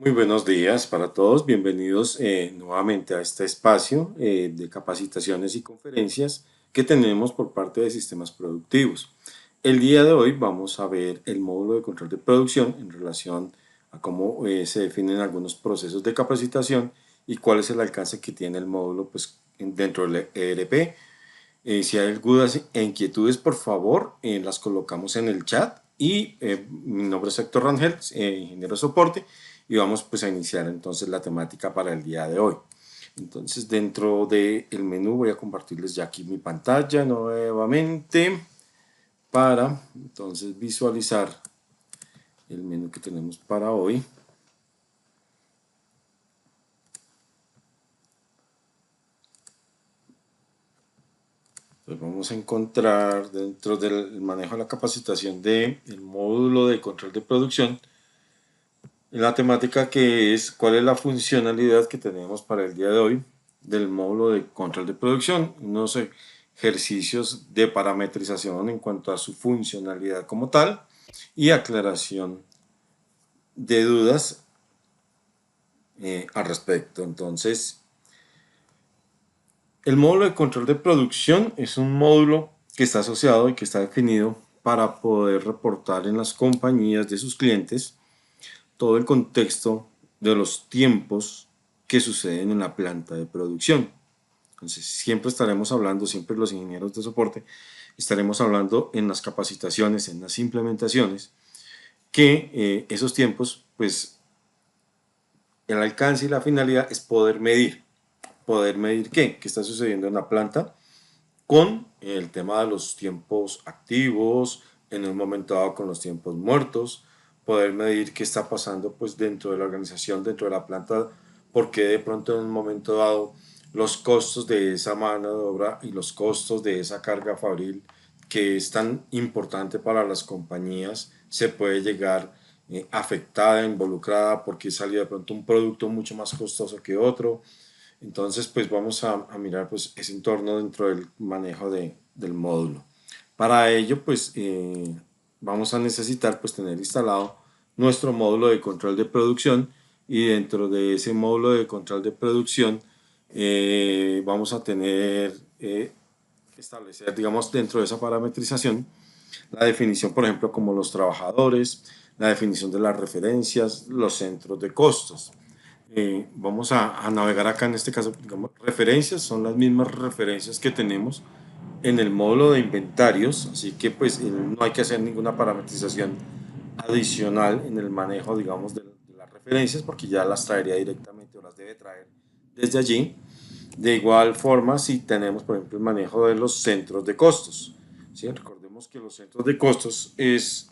Muy buenos días para todos, bienvenidos nuevamente a este espacio de capacitaciones y conferencias que tenemos por parte de sistemas productivos. El día de hoy vamos a ver el módulo de control de producción en relación a cómo se definen algunos procesos de capacitación y cuál es el alcance que tiene el módulo pues, dentro del ERP. Si hay dudas e inquietudes, por favor, las colocamos en el chat. Y mi nombre es Héctor Rangel, ingeniero de soporte, y vamos pues a iniciar entonces la temática para el día de hoy. Entonces, dentro del menú voy a compartirles ya aquí mi pantalla nuevamente para entonces visualizar el menú que tenemos para hoy. Entonces vamos a encontrar dentro del manejo de la capacitación del módulo de control de producción la temática que es cuál es la funcionalidad que tenemos para el día de hoy del módulo de control de producción, unos ejercicios de parametrización en cuanto a su funcionalidad como tal y aclaración de dudas al respecto. Entonces, el módulo de control de producción es un módulo que está asociado y que está definido para poder reportar en las compañías de sus clientes todo el contexto de los tiempos que suceden en la planta de producción. Entonces, siempre estaremos hablando, siempre los ingenieros de soporte, estaremos hablando en las capacitaciones, en las implementaciones, que esos tiempos, pues el alcance y la finalidad es poder medir. ¿Poder medir qué? ¿Qué está sucediendo en la planta? Con el tema de los tiempos activos, en un momento dado con los tiempos muertos, poder medir qué está pasando pues dentro de la organización, dentro de la planta, porque de pronto en un momento dado los costos de esa mano de obra y los costos de esa carga fabril que es tan importante para las compañías se puede llegar afectada, involucrada porque salió de pronto un producto mucho más costoso que otro. Entonces, pues vamos a mirar pues, ese entorno dentro del manejo del módulo. Para ello, pues vamos a necesitar pues, tener instalado nuestro módulo de control de producción y dentro de ese módulo de control de producción vamos a tener que establecer, digamos, dentro de esa parametrización, la definición, por ejemplo, como los trabajadores, la definición de las referencias, los centros de costos. Vamos a navegar acá en este caso, digamos, referencias son las mismas referencias que tenemos en el módulo de inventarios, así que pues no hay que hacer ninguna parametrización adicional en el manejo, digamos, de las referencias, porque ya las traería directamente o las debe traer desde allí. De igual forma, si tenemos, por ejemplo, el manejo de los centros de costos, ¿sí? Recordemos que los centros de costos es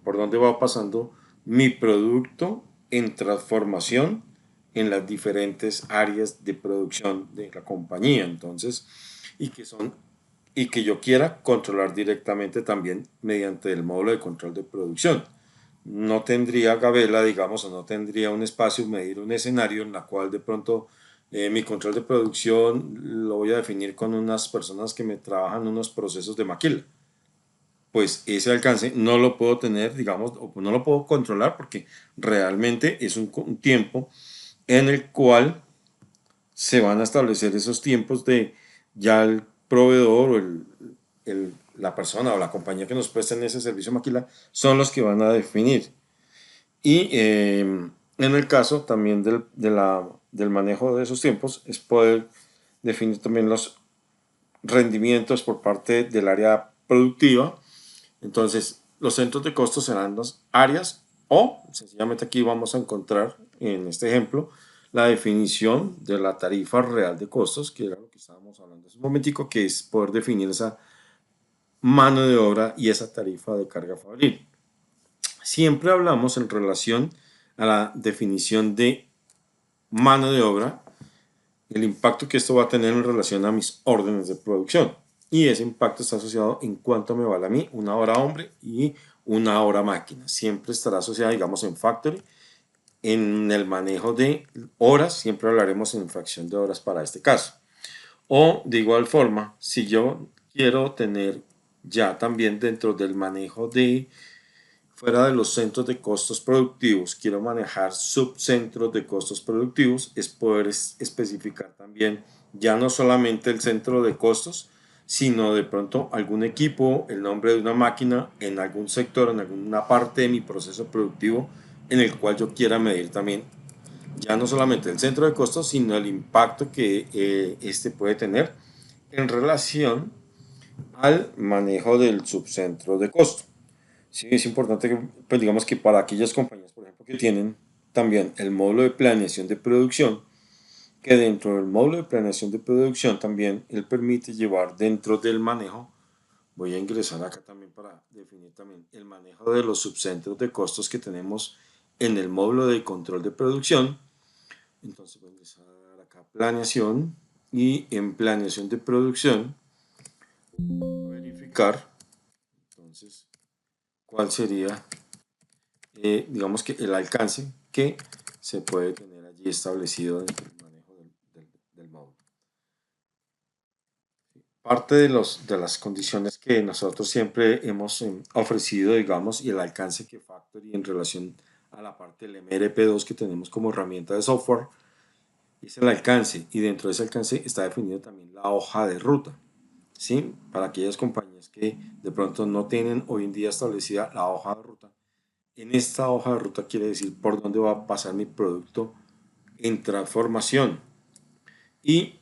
por donde va pasando mi producto en transformación en las diferentes áreas de producción de la compañía. Entonces, y que son y que yo quiera controlar directamente también mediante el módulo de control de producción. No tendría gabela, digamos, o no tendría un espacio, medir un escenario en la cual de pronto mi control de producción lo voy a definir con unas personas que me trabajan unos procesos de maquila. Pues ese alcance no lo puedo tener, digamos, o no lo puedo controlar porque realmente es un tiempo en el cual se van a establecer esos tiempos de ya el proveedor o la persona o la compañía que nos presta ese servicio de maquila son los que van a definir. Y en el caso también del manejo de esos tiempos es poder definir también los rendimientos por parte del área productiva. Entonces, los centros de costos serán las áreas o sencillamente aquí vamos a encontrar en este ejemplo la definición de la tarifa real de costos, que era lo que estábamos hablando hace un momentico, que es poder definir esa mano de obra y esa tarifa de carga fabril. Siempre hablamos en relación a la definición de mano de obra, el impacto que esto va a tener en relación a mis órdenes de producción. Y ese impacto está asociado en cuánto me vale a mí una hora hombre y una hora máquina. Siempre estará asociada, digamos, en factory. En el manejo de horas, siempre hablaremos en fracción de horas para este caso. O de igual forma, si yo quiero tener ya también dentro del manejo de fuera de los centros de costos productivos, quiero manejar subcentros de costos productivos, es poder especificar también ya no solamente el centro de costos, sino de pronto algún equipo, el nombre de una máquina en algún sector, en alguna parte de mi proceso productivo en el cual yo quiera medir también ya no solamente el centro de costos, sino el impacto que este puede tener en relación al manejo del subcentro de costo. Sí, es importante que, pues digamos que para aquellas compañías, por ejemplo, que tienen también el módulo de planeación de producción, que dentro del módulo de planeación de producción también él permite llevar dentro del manejo, voy a ingresar acá también para definir también el manejo de los subcentros de costos que tenemos en el módulo de control de producción. Entonces voy a ingresar acá planeación y en planeación de producción verificar entonces cuál sería digamos que el alcance que se puede tener allí establecido dentro del manejo del módulo. Parte de las condiciones que nosotros siempre hemos ofrecido, digamos, y el alcance que Factory en relación a la parte del MRP2 que tenemos como herramienta de software, es el alcance, y dentro de ese alcance está definido también la hoja de ruta, ¿sí? Para aquellas compañías que de pronto no tienen hoy en día establecida la hoja de ruta. En esta hoja de ruta quiere decir por dónde va a pasar mi producto en transformación. Y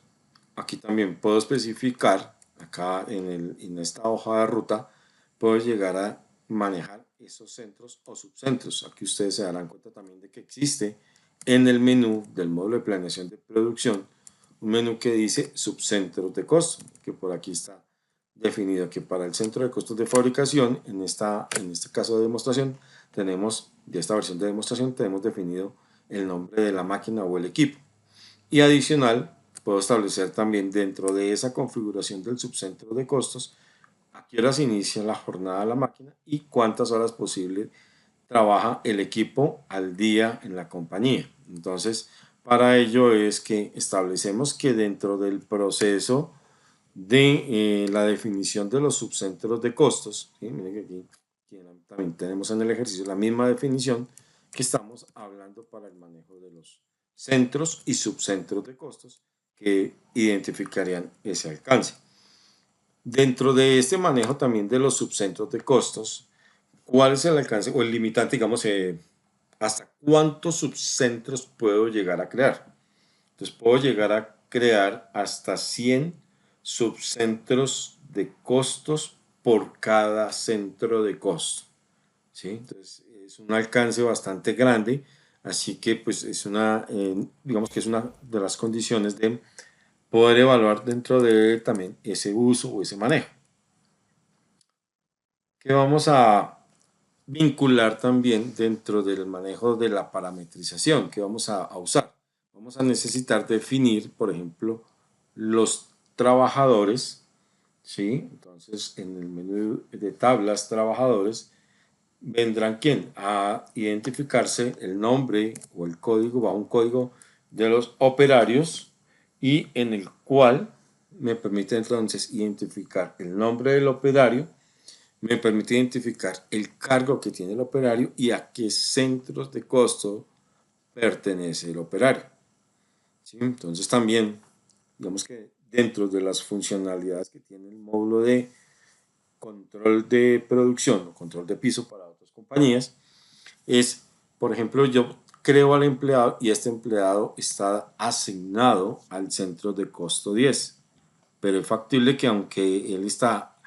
aquí también puedo especificar, acá en esta hoja de ruta, puedo llegar a manejar esos centros o subcentros. Aquí ustedes se darán cuenta también de que existe en el menú del módulo de planeación de producción un menú que dice subcentros de costo, que por aquí está definido que para el centro de costos de fabricación, en este caso de demostración, de esta versión de demostración, tenemos definido el nombre de la máquina o el equipo. Y adicional, puedo establecer también dentro de esa configuración del subcentro de costos a qué horas inicia la jornada de la máquina y cuántas horas posible trabaja el equipo al día en la compañía. Entonces, para ello es que establecemos que dentro del proceso de la definición de los subcentros de costos, ¿sí? Miren que aquí también tenemos en el ejercicio la misma definición que estamos hablando para el manejo de los centros y subcentros de costos que identificarían ese alcance. Dentro de este manejo también de los subcentros de costos, ¿cuál es el alcance o el limitante, digamos, hasta cuántos subcentros puedo llegar a crear? Entonces puedo llegar a crear hasta 100 subcentros de costos por cada centro de costo, ¿sí? Entonces es un alcance bastante grande, así que pues es digamos que es una de las condiciones de poder evaluar dentro de él también ese uso o ese manejo. Que vamos a vincular también dentro del manejo de la parametrización que vamos a usar. Vamos a necesitar definir, por ejemplo, los trabajadores, ¿sí? Entonces, en el menú de tablas trabajadores, vendrán ¿quién? A identificarse el nombre o el código, va un código de los operarios y en el cual me permite entonces identificar el nombre del operario, me permite identificar el cargo que tiene el operario y a qué centros de costo pertenece el operario, ¿sí? Entonces también, digamos que dentro de las funcionalidades que tiene el módulo de control de producción o control de piso para otras compañías, es, por ejemplo, yo creo al empleado y este empleado está asignado al centro de costo 10, pero es factible que aunque él está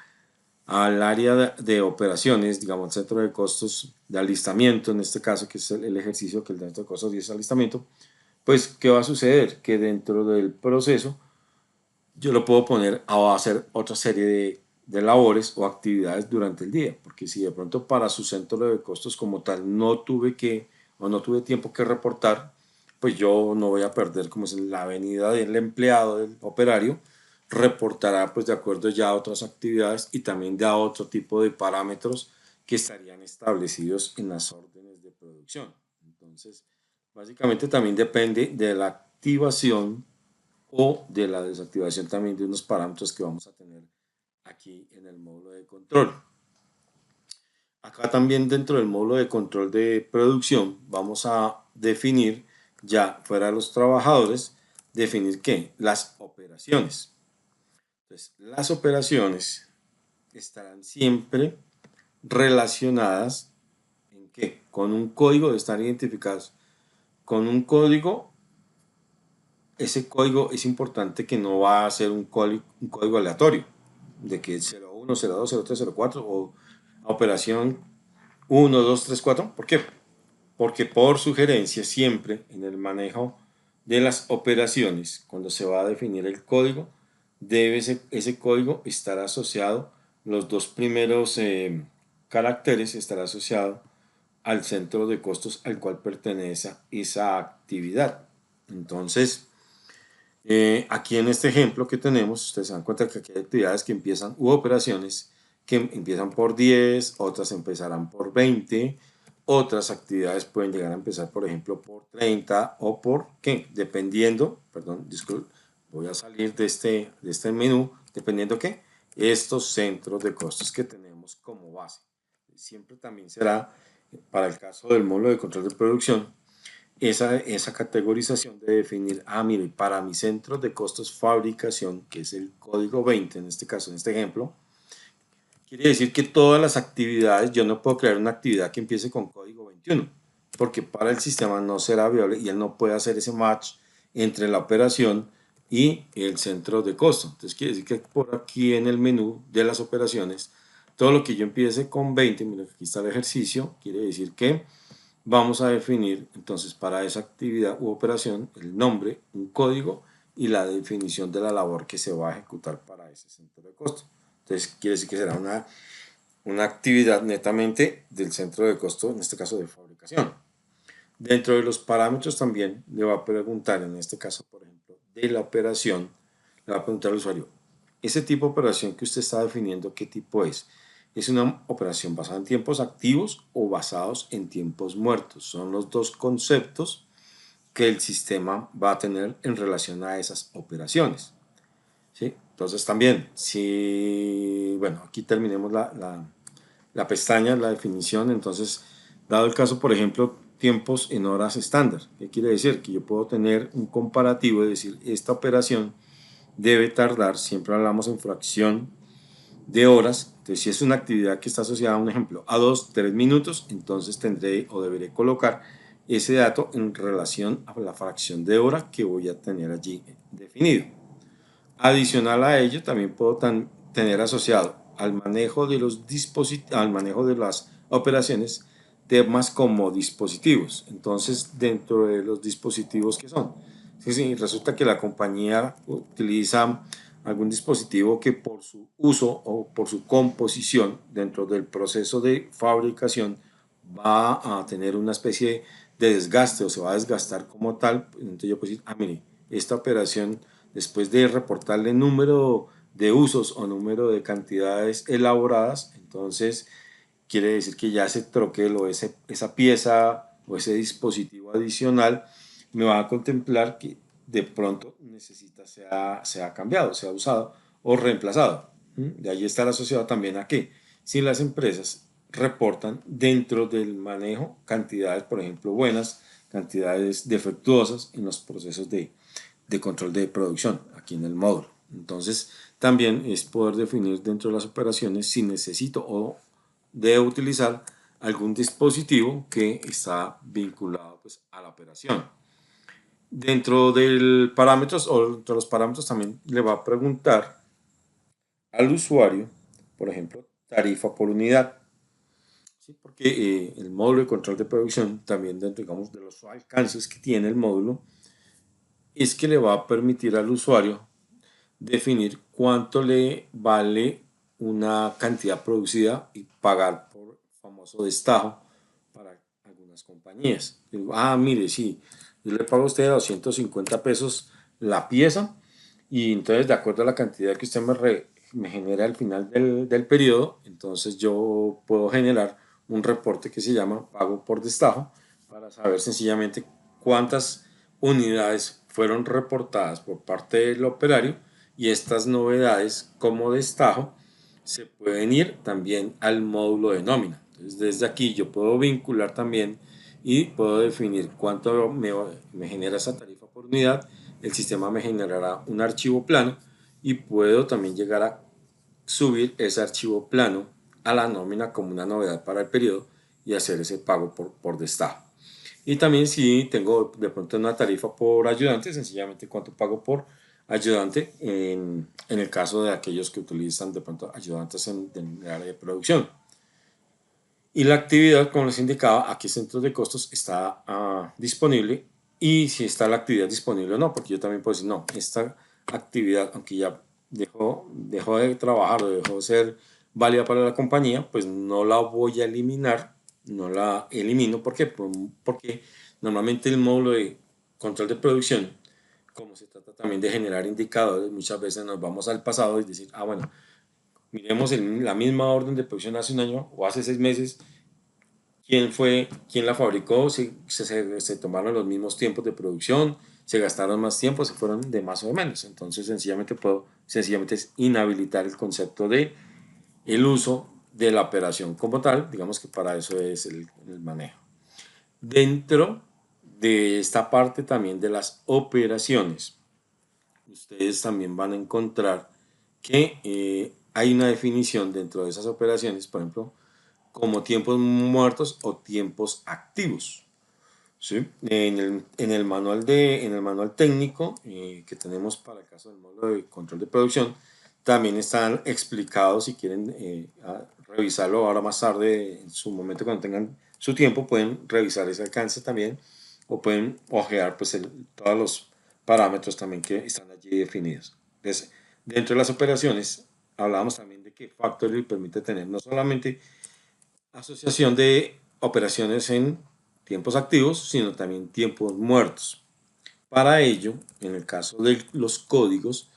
al área de operaciones, digamos, el centro de costos de alistamiento, en este caso, que es el ejercicio que el centro de costos 10 es alistamiento, pues, ¿qué va a suceder? Que dentro del proceso yo lo puedo poner a hacer otra serie de labores o actividades durante el día, porque si de pronto para su centro de costos como tal no tuve que o no tuve tiempo que reportar, pues yo no voy a perder como es la venida del empleado, del operario, reportará pues de acuerdo ya a otras actividades y también de a otro tipo de parámetros que estarían establecidos en las órdenes de producción. Entonces, básicamente también depende de la activación o de la desactivación también de unos parámetros que vamos a tener aquí en el módulo de control. Acá Acá también dentro del módulo de control de producción vamos a definir, ya fuera de los trabajadores, definir qué, las operaciones. Entonces, las operaciones estarán siempre relacionadas en qué, con un código de estar identificados. Con un código, ese código es importante que no va a ser un código aleatorio, de que 01, 02, 03, 04 o operación 1, 2, 3, 4. ¿Por qué? Porque por sugerencia siempre en el manejo de las operaciones, cuando se va a definir el código, debe ese código estar asociado, los dos primeros caracteres estará asociado al centro de costos al cual pertenece esa actividad. Entonces, aquí en este ejemplo que tenemos, ustedes se dan cuenta que aquí hay actividades que empiezan, u operaciones que empiezan por 10, otras empezarán por 20, otras actividades pueden llegar a empezar, por ejemplo, por 30 o por qué, dependiendo, perdón, disculpe, voy a salir de este menú, dependiendo qué, estos centros de costos que tenemos como base. Siempre también será, para el caso del módulo de control de producción, esa categorización de definir, mire, para mi centro de costos fabricación, que es el código 20 en este caso, en este ejemplo, quiere decir que todas las actividades, yo no puedo crear una actividad que empiece con código 21, porque para el sistema no será viable y él no puede hacer ese match entre la operación y el centro de costo. Entonces quiere decir que por aquí en el menú de las operaciones, todo lo que yo empiece con 20, mira, aquí está el ejercicio, quiere decir que vamos a definir entonces para esa actividad u operación el nombre, un código y la definición de la labor que se va a ejecutar para ese centro de costo. Entonces quiere decir que será una actividad netamente del centro de costo, en este caso de fabricación. Dentro de los parámetros también le va a preguntar, en este caso por ejemplo, de la operación, le va a preguntar al usuario, ese tipo de operación que usted está definiendo, ¿qué tipo es? ¿Es una operación basada en tiempos activos o basados en tiempos muertos? Son los dos conceptos que el sistema va a tener en relación a esas operaciones. ¿Sí? Entonces también, si, bueno, aquí terminemos la pestaña, la definición. Entonces, dado el caso, por ejemplo, tiempos en horas estándar, ¿qué quiere decir? Que yo puedo tener un comparativo de decir, esta operación debe tardar, siempre hablamos en fracción de horas. Entonces, si es una actividad que está asociada, un ejemplo, a 2, 3 minutos, entonces tendré o deberé colocar ese dato en relación a la fracción de hora que voy a tener allí definido. Adicional a ello, también puedo tener asociado al manejo de los al manejo de las operaciones temas como dispositivos. Entonces, dentro de los dispositivos que son, si resulta que la compañía utiliza algún dispositivo que por su uso o por su composición dentro del proceso de fabricación va a tener una especie de desgaste o se va a desgastar como tal, entonces yo puedo decir, mire, esta operación, después de reportarle número de usos o número de cantidades elaboradas, entonces quiere decir que ya ese troquel o esa pieza o ese dispositivo adicional me va a contemplar que de pronto necesita sea cambiado, sea usado o reemplazado. De ahí está asociado también a que si las empresas reportan dentro del manejo cantidades, por ejemplo, buenas, cantidades defectuosas en los procesos de control de producción aquí en el módulo. Entonces, también es poder definir dentro de las operaciones si necesito o debo utilizar algún dispositivo que está vinculado pues, a la operación. Dentro del parámetros o dentro de los parámetros también le va a preguntar al usuario, por ejemplo, tarifa por unidad. ¿Sí? Porque el módulo de control de producción también dentro, digamos, de los alcances que tiene el módulo es que le va a permitir al usuario definir cuánto le vale una cantidad producida y pagar por el famoso destajo para algunas compañías. Digo, mire, sí, yo le pago a usted 250 pesos la pieza y entonces de acuerdo a la cantidad que usted me genera al final del periodo, entonces yo puedo generar un reporte que se llama pago por destajo para saber sencillamente cuántas unidades fueron reportadas por parte del operario y estas novedades como destajo se pueden ir también al módulo de nómina. Entonces, desde aquí yo puedo vincular también y puedo definir cuánto me genera esa tarifa por unidad. El sistema me generará un archivo plano y puedo también llegar a subir ese archivo plano a la nómina como una novedad para el periodo y hacer ese pago por destajo. Y también si tengo de pronto una tarifa por ayudante, sencillamente cuánto pago por ayudante en el caso de aquellos que utilizan de pronto ayudantes en el área de producción. Y la actividad, como les indicaba, aquí Centros de Costos está disponible y si está la actividad disponible o no, porque yo también puedo decir, no, esta actividad, aunque ya dejó de trabajar o dejó de ser válida para la compañía, pues no la voy a eliminar, no la elimino. ¿Por qué? Porque normalmente el módulo de control de producción, como se trata también de generar indicadores, muchas veces nos vamos al pasado y decir, bueno, miremos la misma orden de producción hace un año o hace 6 meses, quién la fabricó, se tomaron los mismos tiempos de producción, se gastaron más tiempo, se fueron de más o de menos. Entonces sencillamente es inhabilitar el concepto de el uso de la operación como tal, digamos que para eso es el manejo. Dentro de esta parte también de las operaciones, ustedes también van a encontrar que hay una definición dentro de esas operaciones, por ejemplo, como tiempos muertos o tiempos activos. ¿Sí? En el manual técnico que tenemos para el caso del módulo de control de producción, también están explicados, si quieren revisarlo ahora más tarde, en su momento cuando tengan su tiempo, pueden revisar ese alcance también o pueden ojear pues, todos los parámetros también que están allí definidos. Entonces, dentro de las operaciones, hablábamos también de que Factory permite tener no solamente asociación de operaciones en tiempos activos, sino también tiempos muertos. Para ello, en el caso de los códigos,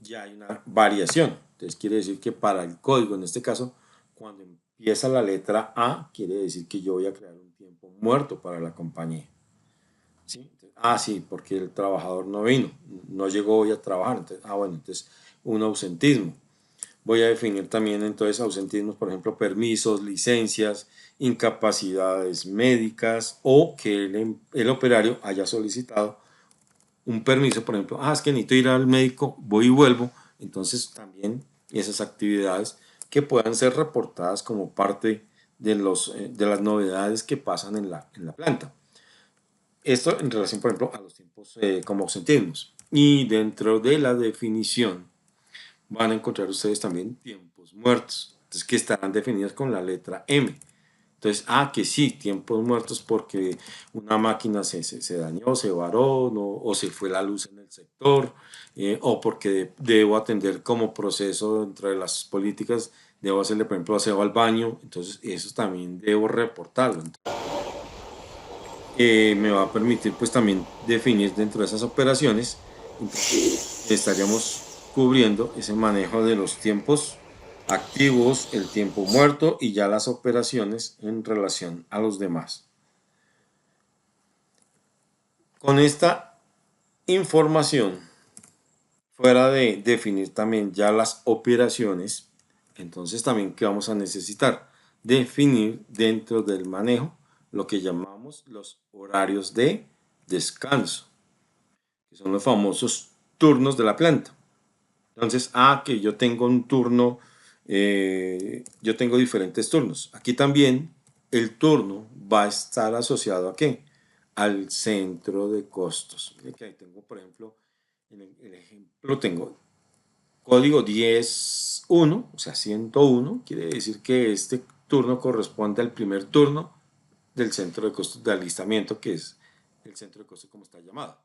ya hay una variación. Entonces quiere decir que para el código, en este caso, cuando empieza la letra A, quiere decir que yo voy a crear un tiempo muerto para la compañía. ¿Sí? Sí, porque el trabajador no vino, no llegó hoy a trabajar. Entonces, bueno, entonces un ausentismo. Voy a definir también entonces ausentismos, por ejemplo, permisos, licencias, incapacidades médicas o que el operario haya solicitado un permiso, por ejemplo, es que necesito ir al médico, voy y vuelvo. Entonces también esas actividades que puedan ser reportadas como parte de las novedades que pasan en la planta. Esto en relación, por ejemplo, a los tiempos como ausentismos. Y dentro de la definición van a encontrar ustedes también tiempos muertos, entonces que estarán definidos con la letra M. Entonces, que sí, tiempos muertos porque una máquina se dañó, se varó, no, o se fue la luz en el sector, o porque debo atender como proceso dentro de las políticas, debo hacerle, por ejemplo, aseo al baño, entonces eso también debo reportarlo. Entonces, me va a permitir pues también definir dentro de esas operaciones, entonces estaríamos cubriendo ese manejo de los tiempos activos, el tiempo muerto y ya las operaciones en relación a los demás. Con esta información, fuera de definir también ya las operaciones, entonces también ¿qué vamos a necesitar? Definir dentro del manejo lo que llamamos los horarios de descanso, que son los famosos turnos de la planta. Entonces, que yo tengo un turno, yo tengo diferentes turnos. Aquí también el turno va a estar asociado ¿a qué? Al centro de costos. Miren que ahí tengo, por ejemplo, en el ejemplo tengo código 10.1, o sea, 101, quiere decir que este turno corresponde al primer turno del centro de costos de alistamiento, que es el centro de costos como está llamado.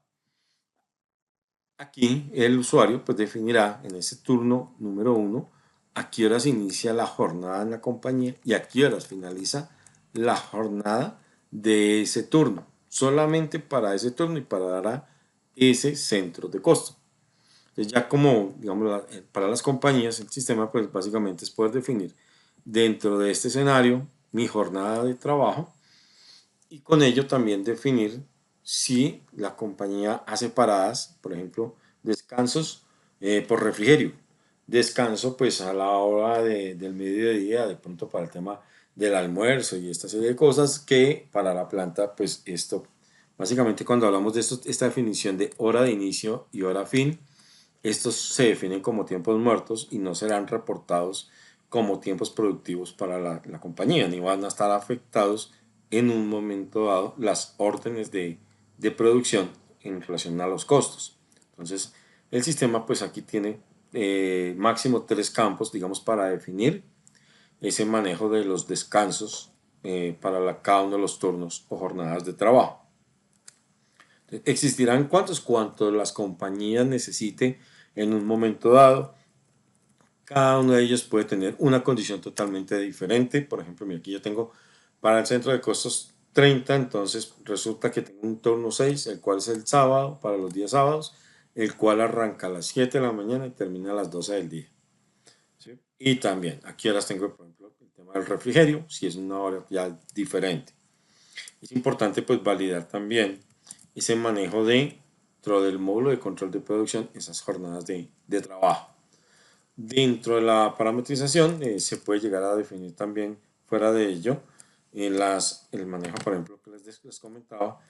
Aquí el usuario pues definirá en ese turno número 1 a qué horas inicia la jornada en la compañía y a qué horas finaliza la jornada de ese turno, solamente para ese turno y para ese centro de costo. Entonces ya como, digamos, para las compañías el sistema pues básicamente es poder definir dentro de este escenario mi jornada de trabajo y con ello también definir si la compañía hace paradas, por ejemplo, descansos por refrigerio, descanso pues a la hora del mediodía, de pronto para el tema del almuerzo y esta serie de cosas que para la planta, pues esto, básicamente cuando hablamos de esto, esta definición de hora de inicio y hora fin, estos se definen como tiempos muertos y no serán reportados como tiempos productivos para la compañía, ni van a estar afectados en un momento dado las órdenes de producción en relación a los costos. Entonces, el sistema pues aquí tiene máximo tres campos, digamos, para definir ese manejo de los descansos para cada uno de los turnos o jornadas de trabajo. Existirán cuantos las compañías necesiten en un momento dado. Cada uno de ellos puede tener una condición totalmente diferente. Por ejemplo, aquí yo tengo para el centro de costos 30, entonces resulta que tengo un turno 6, el cual es el sábado, para los días sábados, el cual arranca a las 7 de la mañana y termina a las 12 del día. ¿Sí? Y también, aquí ahora tengo, por ejemplo, el tema del refrigerio, si es una hora ya diferente. Es importante pues validar también ese manejo dentro del módulo de control de producción, esas jornadas de trabajo. Dentro de la parametrización se puede llegar a definir también fuera de ello el manejo, por ejemplo, que les comentaba,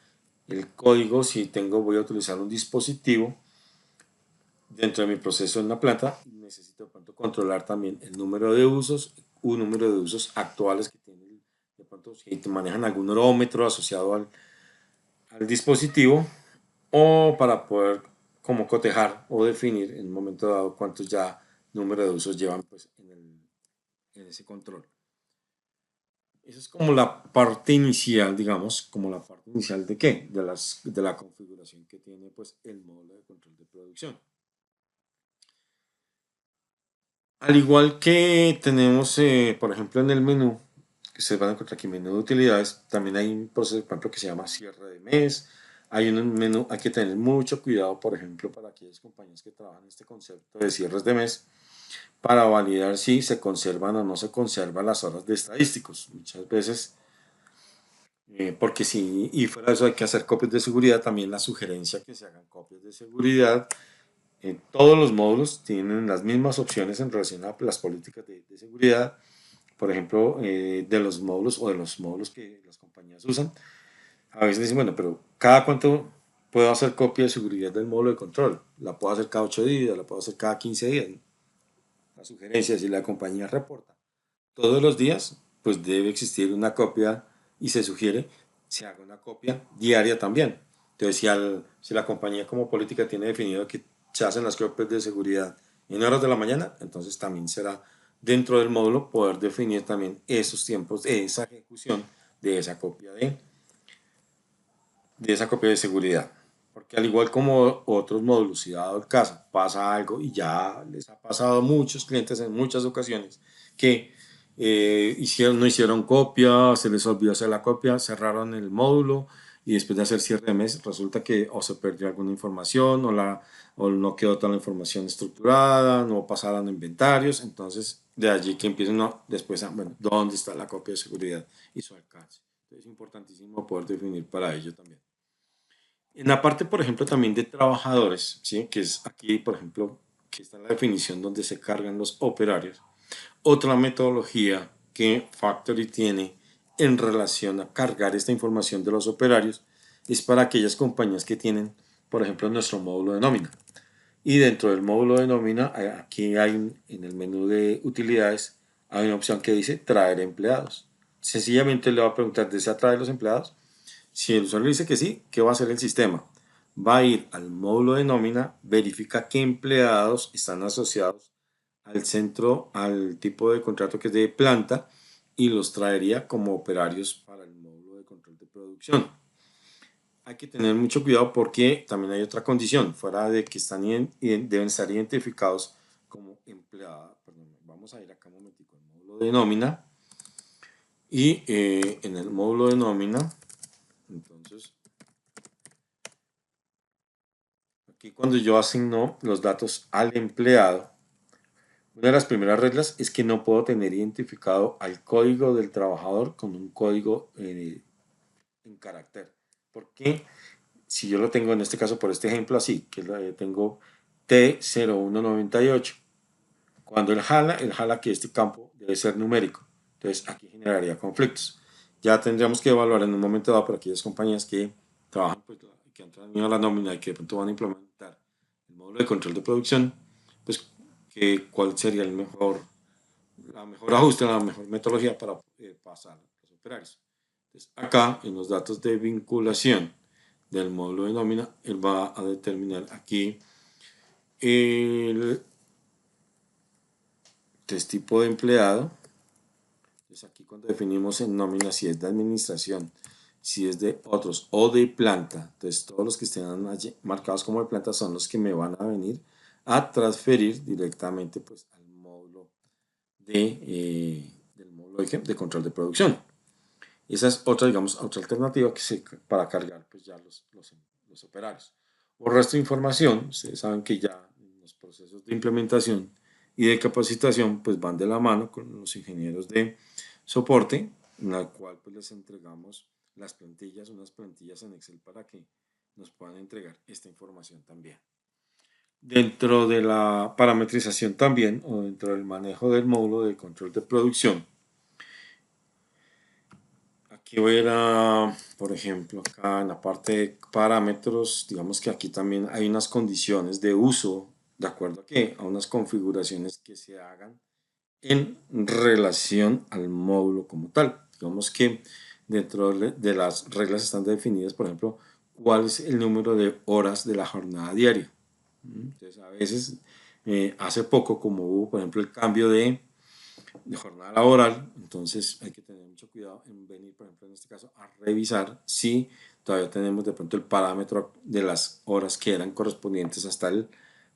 el código, si voy a utilizar un dispositivo dentro de mi proceso en la planta, necesito de pronto controlar también el número de usos, un número de usos actuales que tiene, de pronto si manejan algún horómetro asociado al dispositivo o para poder como cotejar o definir en un momento dado cuántos ya número de usos llevan pues en ese control. Esa es como la parte inicial, digamos, como la parte inicial de qué, de la configuración que tiene pues el módulo de control de producción. Al igual que tenemos, por ejemplo, en el menú, que ustedes van a encontrar aquí menú de utilidades, también hay un proceso, por ejemplo, que se llama cierre de mes. Hay un menú, hay que tener mucho cuidado, por ejemplo, para aquellas compañías que trabajan este concepto de cierres de mes, para validar si se conservan o no se conservan las horas de estadísticos. Muchas veces, porque si, y fuera de eso hay que hacer copias de seguridad, también la sugerencia que se hagan copias de seguridad. Todos los módulos tienen las mismas opciones en relación a las políticas de seguridad, por ejemplo, de los módulos o de los módulos que las compañías usan. A veces dicen, bueno, pero ¿cada cuánto puedo hacer copia de seguridad del módulo de control? La puedo hacer cada 8 días, la puedo hacer cada 15 días. La sugerencia, si la compañía reporta todos los días, pues debe existir una copia y se sugiere se haga una copia diaria también. Entonces, si la compañía como política tiene definido que se hacen las copias de seguridad en horas de la mañana, entonces también será dentro del módulo poder definir también esos tiempos de esa ejecución de esa copia de seguridad. Porque al igual como otros módulos, si dado el caso pasa algo y ya les ha pasado a muchos clientes en muchas ocasiones que no hicieron copia, se les olvidó hacer la copia, cerraron el módulo y después de hacer cierre de mes resulta que o se perdió alguna información o no quedó toda la información estructurada, no pasaron inventarios, entonces de allí que empiezan después a, bueno, ¿dónde está la copia de seguridad y su alcance? Entonces es importantísimo poder definir para ello también. En la parte, por ejemplo, también de trabajadores, ¿sí? Que es aquí, por ejemplo, que está la definición donde se cargan los operarios. Otra metodología que Factory tiene en relación a cargar esta información de los operarios es para aquellas compañías que tienen, por ejemplo, nuestro módulo de nómina. Y dentro del módulo de nómina, aquí hay en el menú de utilidades, hay una opción que dice traer empleados. Sencillamente le va a preguntar, ¿desea traer los empleados? Si el usuario dice que sí, ¿qué va a hacer el sistema? Va a ir al módulo de nómina, verifica qué empleados están asociados al centro, al tipo de contrato que es de planta y los traería como operarios para el módulo de control de producción. Hay que tener mucho cuidado porque también hay otra condición, fuera de que deben estar identificados como empleados. Vamos a ir acá un momentico al módulo de nómina y en el módulo de nómina, entonces aquí cuando yo asigno los datos al empleado, una de las primeras reglas es que no puedo tener identificado al código del trabajador con un código en carácter. Porque si yo lo tengo en este caso por este ejemplo así, que tengo T0198, cuando él jala que este campo debe ser numérico. Entonces aquí generaría conflictos. Ya tendríamos que evaluar en un momento dado para aquellas compañías que trabajan, pues, que entran a la nómina y que de pronto van a implementar el módulo de control de producción, pues cuál sería la mejor ajuste, la mejor metodología para pasar los operarios. Entonces, acá en los datos de vinculación del módulo de nómina, él va a determinar aquí el tipo de empleado. Entonces aquí cuando definimos en nómina si es de administración, si es de otros o de planta, entonces todos los que estén allí marcados como de planta son los que me van a venir a transferir directamente pues al módulo del módulo de control de producción. Esa es otra, digamos, otra alternativa para cargar pues ya los operarios. Por resto de información, ustedes saben que ya los procesos de implementación y de capacitación pues van de la mano con los ingenieros de soporte, en la cual pues les entregamos las plantillas, unas plantillas en Excel para que nos puedan entregar esta información también. Dentro de la parametrización también, o dentro del manejo del módulo de control de producción, aquí voy a ir a, por ejemplo, acá en la parte de parámetros, digamos que aquí también hay unas condiciones de uso, de acuerdo a qué, a unas configuraciones que se hagan en relación al módulo como tal. Digamos que dentro de las reglas están definidas, por ejemplo, cuál es el número de horas de la jornada diaria. Entonces, a veces, hace poco, como hubo, por ejemplo, el cambio de jornada laboral, entonces hay que tener mucho cuidado en venir, por ejemplo, en este caso, a revisar si todavía tenemos de pronto el parámetro de las horas que eran correspondientes hasta el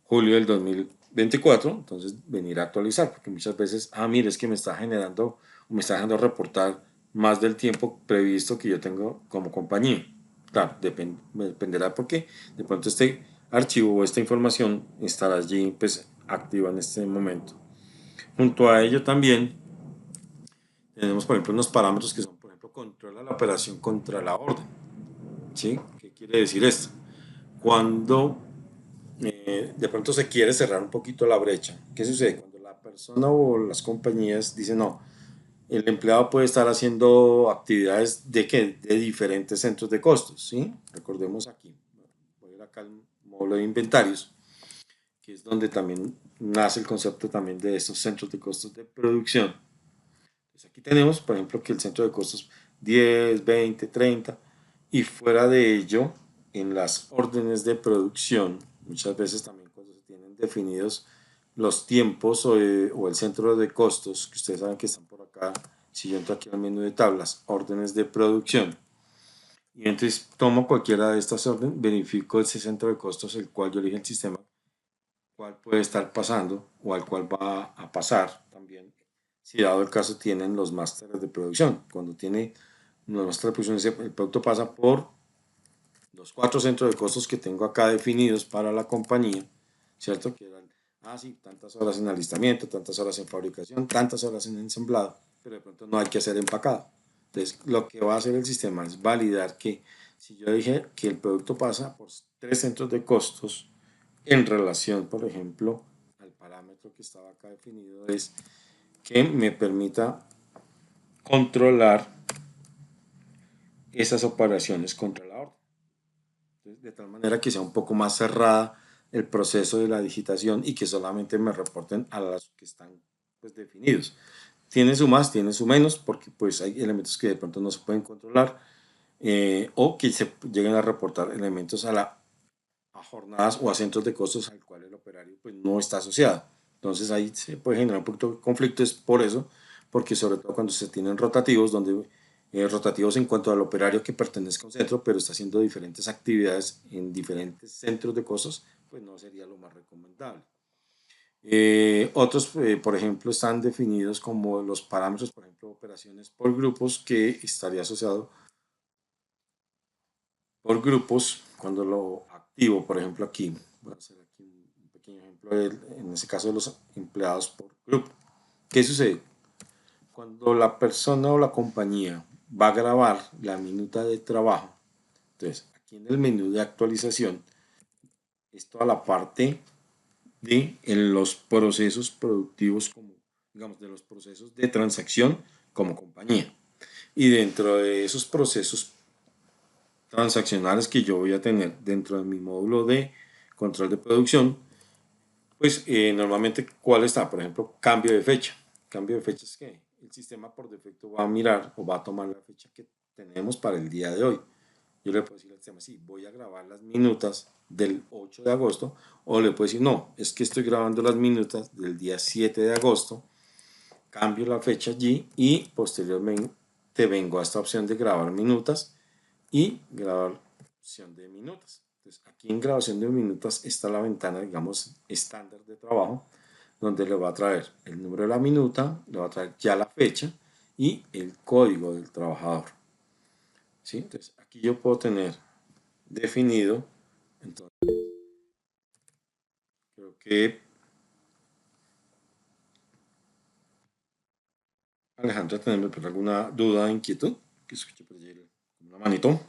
julio del 2024, entonces venir a actualizar, porque muchas veces, mire, es que me está generando, o me está dejando reportar más del tiempo previsto que yo tengo como compañía. Claro, dependerá porque de pronto este archivo o esta información estará allí pues activa en este momento. Junto a ello también tenemos, por ejemplo, unos parámetros que son, por ejemplo, controla la operación contra la orden. ¿Sí? ¿Qué quiere decir esto? Cuando de pronto se quiere cerrar un poquito la brecha, ¿qué sucede? Cuando la persona o las compañías dicen, no, el empleado puede estar haciendo actividades de diferentes centros de costos, ¿sí? Recordemos aquí, voy a ir acá al módulo de inventarios, que es donde también nace el concepto también de estos centros de costos de producción. Entonces aquí tenemos, por ejemplo, que el centro de costos 10, 20, 30 y fuera de ello, en las órdenes de producción, muchas veces también cuando se tienen definidos los tiempos o el centro de costos, que ustedes saben que están por acá, si yo entro aquí al menú de tablas, órdenes de producción, y entonces tomo cualquiera de estas órdenes, verifico ese centro de costos, el cual yo elige el sistema, cuál puede estar pasando o al cual va a pasar también, si dado el caso tienen los másteres de producción. Cuando tiene los másteres de producción, el producto pasa por los 4 centros de costos que tengo acá definidos para la compañía, ¿cierto? Que eran, sí, tantas horas en alistamiento, tantas horas en fabricación, tantas horas en ensamblado, pero de pronto no hay que hacer empacado. Entonces, lo que va a hacer el sistema es validar que si yo dije que el producto pasa por 3 centros de costos en relación, por ejemplo, al parámetro que estaba acá definido, es que me permita controlar esas operaciones contra la orden. Entonces, de tal manera que sea un poco más cerrada el proceso de la digitación y que solamente me reporten a las que están pues, definidos. Tiene su más, tiene su menos, porque pues hay elementos que de pronto no se pueden controlar o que se lleguen a reportar elementos a jornadas o a centros de costos al cual el operario pues, no está asociado. Entonces ahí se puede generar un poquito de conflicto, es por eso, porque sobre todo cuando se tienen rotativos, donde rotativos en cuanto al operario que pertenezca a un centro, pero está haciendo diferentes actividades en diferentes centros de costos, pues no sería lo más recomendable. Otros, por ejemplo, están definidos como los parámetros, por ejemplo, operaciones por grupos, que estaría asociado por grupos cuando lo activo, por ejemplo, aquí. Voy a hacer aquí un pequeño ejemplo, en este caso de los empleados por grupo. ¿Qué sucede? Cuando la persona o la compañía va a grabar la minuta de trabajo, entonces aquí en el menú de actualización es toda la parte en los procesos productivos, como digamos de los procesos de transacción como compañía. Y dentro de esos procesos transaccionales que yo voy a tener dentro de mi módulo de control de producción, pues normalmente, ¿cuál está? Por ejemplo, cambio de fecha. Cambio de fecha es que el sistema por defecto va a mirar o va a tomar la fecha que tenemos para el día de hoy. Yo le puedo decir al sistema, sí, voy a grabar las minutas del 8 de agosto, o le puedo decir, no, es que estoy grabando las minutas del día 7 de agosto, cambio la fecha allí y posteriormente vengo a esta opción de grabar minutas y grabación de minutas. Entonces, aquí en grabación de minutas está la ventana, digamos, estándar de trabajo, donde le va a traer el número de la minuta, le va a traer ya la fecha y el código del trabajador. ¿Sí? Entonces, aquí yo puedo tener definido, entonces, creo que Alejandra, ¿tenemos alguna duda, inquietud? Que escuche por allí una manito,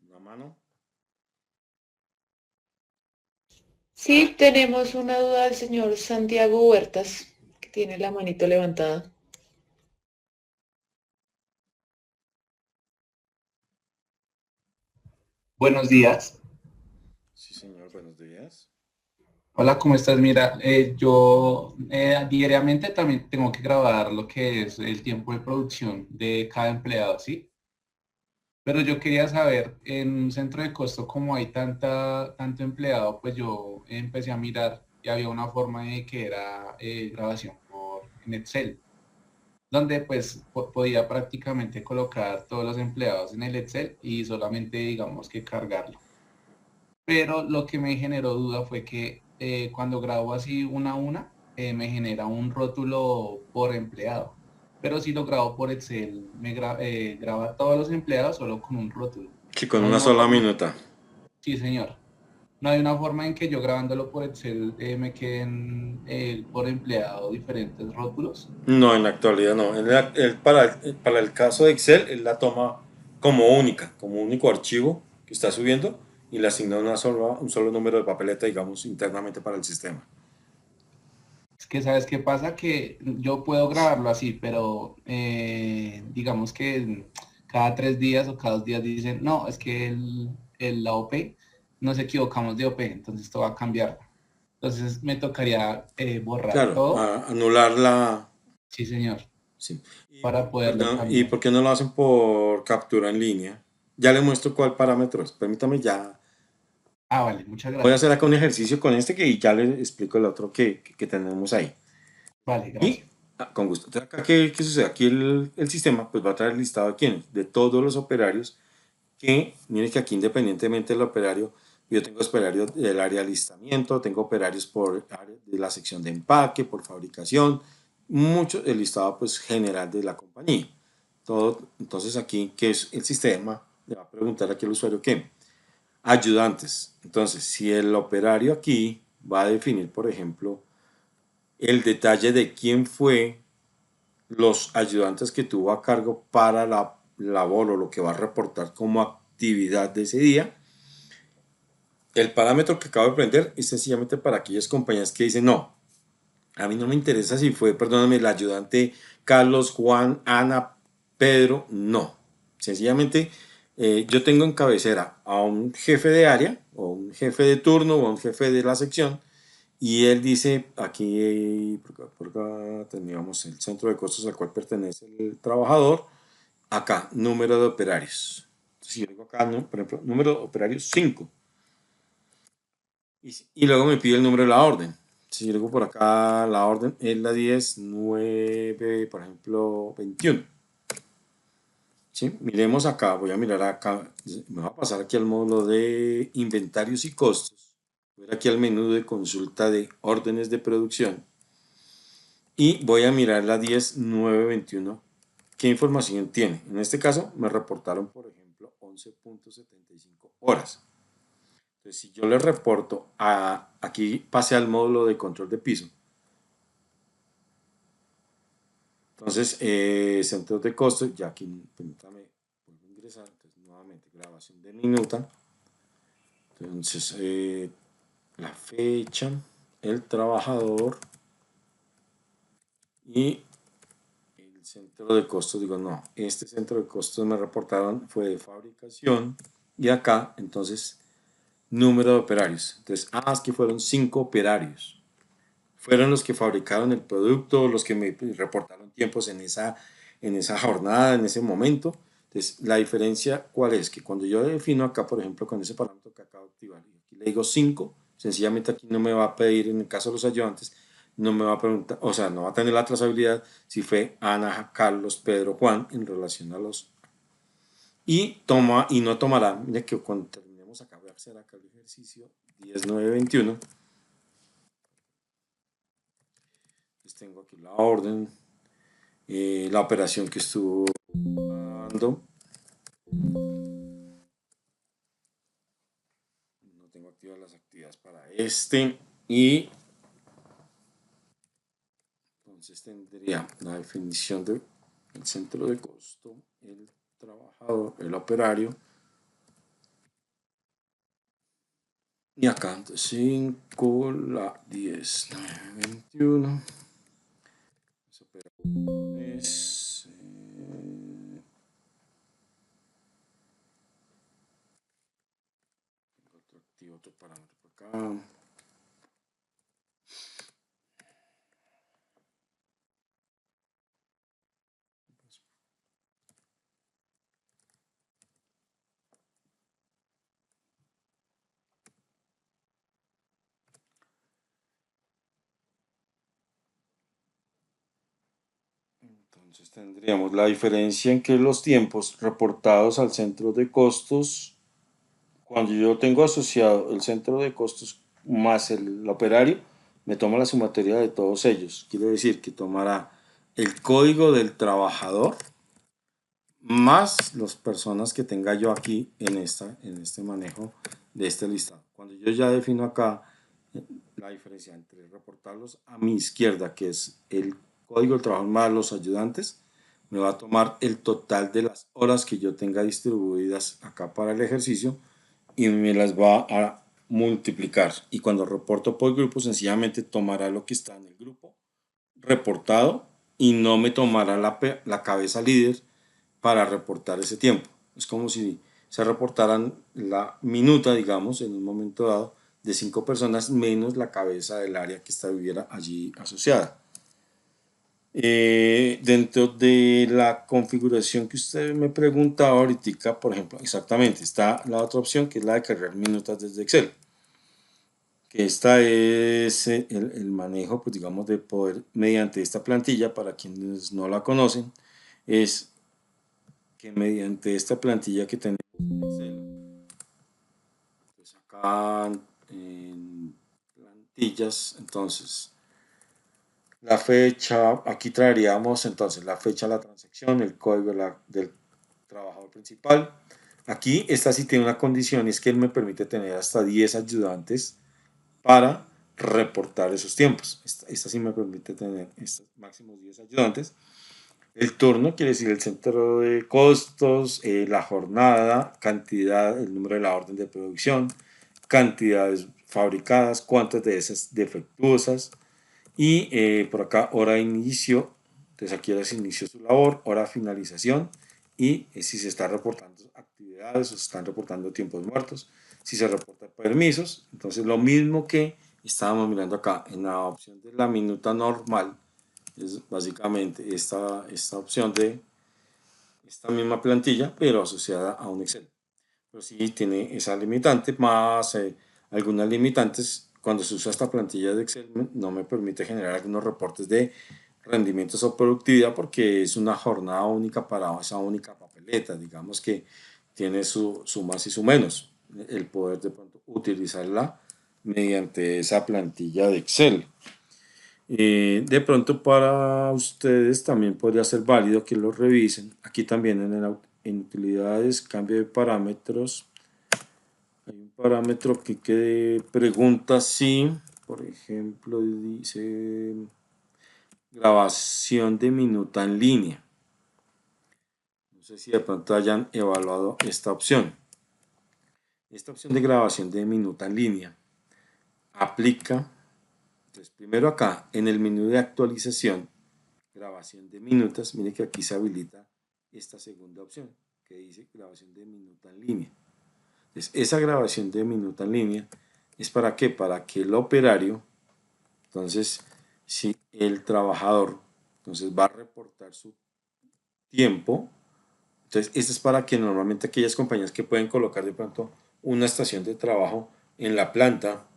una mano. Sí, tenemos una duda del señor Santiago Huertas, que tiene la manito levantada. Buenos días. Sí, señor, buenos días. Hola, ¿cómo estás? Mira, yo diariamente también tengo que grabar lo que es el tiempo de producción de cada empleado, ¿sí? Pero yo quería saber, en un centro de costo, como hay tanto empleado, pues yo empecé a mirar y había una forma de que era grabación en Excel, donde pues podía prácticamente colocar todos los empleados en el Excel y solamente digamos que cargarlo. Pero lo que me generó duda fue que cuando grabo así una a una, me genera un rótulo por empleado. Pero si lo grabo por Excel, graba todos los empleados solo con un rótulo. Que con No hay una una sola forma. minuta. Sí, señor. No hay una forma en que yo grabándolo por Excel me queden por empleado diferentes rótulos. No, en la actualidad no. Para el caso de Excel, él la toma como única, como único archivo que está subiendo y le asigna un solo número de papeleta, digamos, internamente para el sistema. Es que, ¿sabes qué pasa? Que yo puedo grabarlo así, pero digamos que cada 3 días o cada 2 días dicen, no, es que la OP, nos equivocamos de OP, entonces esto va a cambiar. Entonces me tocaría borrar Claro, todo. anular la... Sí, señor, Sí. para poderlo ¿Y cambiar. por qué no lo hacen por captura en línea? Ya le muestro cuál parámetro es. Permítame ya. Ah, vale, muchas Voy a hacer gracias. acá un ejercicio con este que ya le explico el otro que tenemos ahí. Vale, Y gracias. con gusto. Entonces, acá, ¿qué sucede? Aquí el sistema pues va a traer el listado de quiénes, de todos los operarios que, miren que aquí independientemente del operario, yo tengo operarios del área de alistamiento, tengo operarios por área de la sección de empaque, por fabricación, mucho el listado pues general de la compañía. Todo, entonces aquí, ¿qué es el sistema? Le va a preguntar aquí al usuario qué. Ayudantes. Entonces, si el operario aquí va a definir, por ejemplo, el detalle de quién fue los ayudantes que tuvo a cargo para la labor o lo que va a reportar como actividad de ese día. El parámetro que acabo de prender es sencillamente para aquellas compañías que dicen, no, a mí no me interesa si fue, perdóname, el ayudante Carlos, Juan, Ana, Pedro, no. Sencillamente yo tengo en cabecera a un jefe de área o un jefe de turno o un jefe de la sección y él dice, aquí por acá teníamos el centro de costos al cual pertenece el trabajador, acá, número de operarios. Entonces, si yo digo acá, por ejemplo, número de operarios 5 y luego me pide el número de la orden. Si yo digo por acá, la orden es la 10 9 por ejemplo, 21. ¿Sí? Miremos acá, voy a mirar acá, me voy a pasar aquí al módulo de inventarios y costos. Voy aquí al menú de consulta de órdenes de producción y voy a mirar la 10 9 21. ¿Qué información tiene? En este caso me reportaron, por ejemplo, 11.75 horas. Entonces, si yo le reporto aquí pase al módulo de control de piso. Entonces, centros de costo, ya aquí, permítame, vuelvo a ingresar. Entonces, nuevamente, grabación de minuta. Entonces, la fecha, el trabajador y el centro de costos, digo, no, este centro de costos me reportaron fue de fabricación y acá, entonces, número de operarios. Entonces, es que fueron 5 operarios. Fueron los que fabricaron el producto, los que me reportaron tiempos en esa jornada, en ese momento. Entonces, la diferencia, ¿cuál es? Que cuando yo defino acá, por ejemplo, con ese parámetro que acabo de activar, y aquí le digo 5, sencillamente aquí no me va a pedir, en el caso de los ayudantes, no me va a preguntar, o sea, no va a tener la trazabilidad si fue Ana, Carlos, Pedro, Juan en relación a los. Y no tomará, mire que cuando terminemos acá, voy a hacer acá el ejercicio 10.9.21. Pues tengo aquí la orden, la operación que estuvo dando. No tengo activas las actividades para este. Y entonces tendría la definición del centro de costo, el trabajador, el operario. Y acá 5, la 10, 9, 21. Los operadores. Activo otro parámetro por acá. Entonces tendríamos la diferencia en que los tiempos reportados al centro de costos, cuando yo tengo asociado el centro de costos más el operario, me toma la sumatoria de todos ellos. Quiere decir que tomará el código del trabajador más las personas que tenga yo aquí en este manejo de este listado. Cuando yo ya defino acá la diferencia entre reportarlos a mi izquierda, que es el código del trabajo más los ayudantes, me va a tomar el total de las horas que yo tenga distribuidas acá para el ejercicio y me las va a multiplicar. Y cuando reporto por grupo, sencillamente tomará lo que está en el grupo reportado y no me tomará la cabeza líder para reportar ese tiempo. Es como si se reportaran la minuta, digamos, en un momento dado, de 5 personas menos la cabeza del área que estuviera allí asociada. Dentro de la configuración que usted me pregunta ahorita, por ejemplo, exactamente, está la otra opción que es la de cargar minutas desde Excel. Que esta es el manejo, pues digamos, de poder mediante esta plantilla, para quienes no la conocen, es que mediante esta plantilla que tenemos en Excel, pues acá en plantillas, entonces la fecha, aquí traeríamos entonces la fecha de la transacción, el código del trabajador principal. Aquí esta sí tiene una condición, es que él me permite tener hasta 10 ayudantes para reportar esos tiempos. Esta sí me permite tener estos máximos 10 ayudantes. El turno quiere decir el centro de costos, la jornada, cantidad, el número de la orden de producción, cantidades fabricadas, cuántas de esas defectuosas y por acá hora de inicio, entonces aquí ahora se inició su labor, hora de finalización y si se están reportando actividades o se están reportando tiempos muertos, si se reportan permisos, entonces lo mismo que estábamos mirando acá en la opción de la minuta normal, es básicamente esta opción de esta misma plantilla, pero asociada a un Excel. Pero sí tiene esa limitante, más algunas limitantes. Cuando se usa esta plantilla de Excel, no me permite generar algunos reportes de rendimientos o productividad porque es una jornada única para esa única papeleta. Digamos que tiene su más y su menos. El poder de pronto utilizarla mediante esa plantilla de Excel. De pronto para ustedes también podría ser válido que lo revisen. Aquí también en utilidades, cambio de parámetros. Hay un parámetro que pregunta si, por ejemplo, dice grabación de minuta en línea. No sé si de pronto hayan evaluado esta opción. Esta opción de grabación de minuta en línea aplica, entonces primero acá en el menú de actualización, grabación de minutas, mire que aquí se habilita esta segunda opción que dice grabación de minuta en línea. Entonces, esa grabación de minuta en línea es para qué? Para que el operario, entonces, si el trabajador, entonces va a reportar su tiempo. Entonces, esto es para que normalmente aquellas compañías que pueden colocar de pronto una estación de trabajo en la planta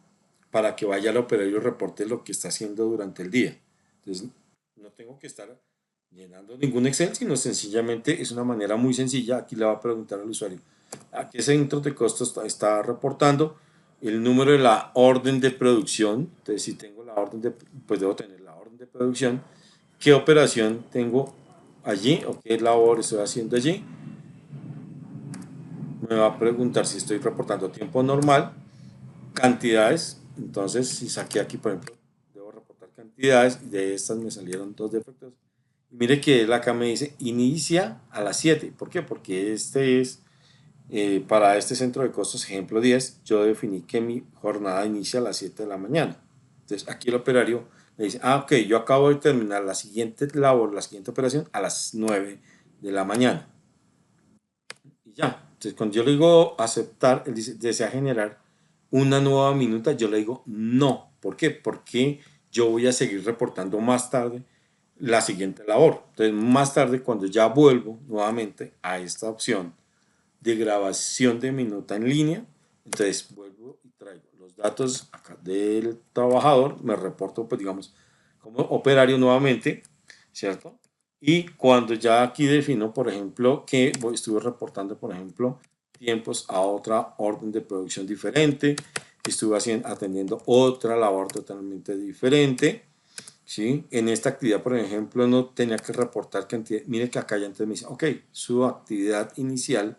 para que vaya al operario y reporte lo que está haciendo durante el día. Entonces, no tengo que estar llenando ningún Excel, sino sencillamente es una manera muy sencilla. Aquí le va a preguntar al usuario a qué centro de costos está reportando, el número de la orden de producción. Entonces, si tengo la orden de, pues debo tener la orden de producción, qué operación tengo allí o qué labor estoy haciendo allí. Me va a preguntar si estoy reportando tiempo normal, cantidades. Entonces, si saqué aquí, por ejemplo, debo reportar cantidades y de estas me salieron dos defectos. Y mire que él acá me dice inicia a las 7. ¿Por qué? Porque este es para este centro de costos, ejemplo 10, yo definí que mi jornada inicia a las 7 de la mañana. Entonces, aquí el operario me dice, ok, yo acabo de terminar la siguiente labor, la siguiente operación a las 9 de la mañana. Y ya. Entonces, cuando yo le digo aceptar, él dice, desea generar una nueva minuta, yo le digo no. ¿Por qué? Porque yo voy a seguir reportando más tarde la siguiente labor. Entonces, más tarde, cuando ya vuelvo nuevamente a esta opción de grabación de minuta en línea, entonces vuelvo y traigo los datos acá del trabajador, me reporto, pues digamos, como operario nuevamente, ¿cierto? Y cuando ya aquí defino, por ejemplo, que estuve reportando, por ejemplo, tiempos a otra orden de producción diferente, estuve atendiendo otra labor totalmente diferente, ¿sí? En esta actividad, por ejemplo, no tenía que reportar cantidad. Mire que acá ya entonces me dice, ok, su actividad inicial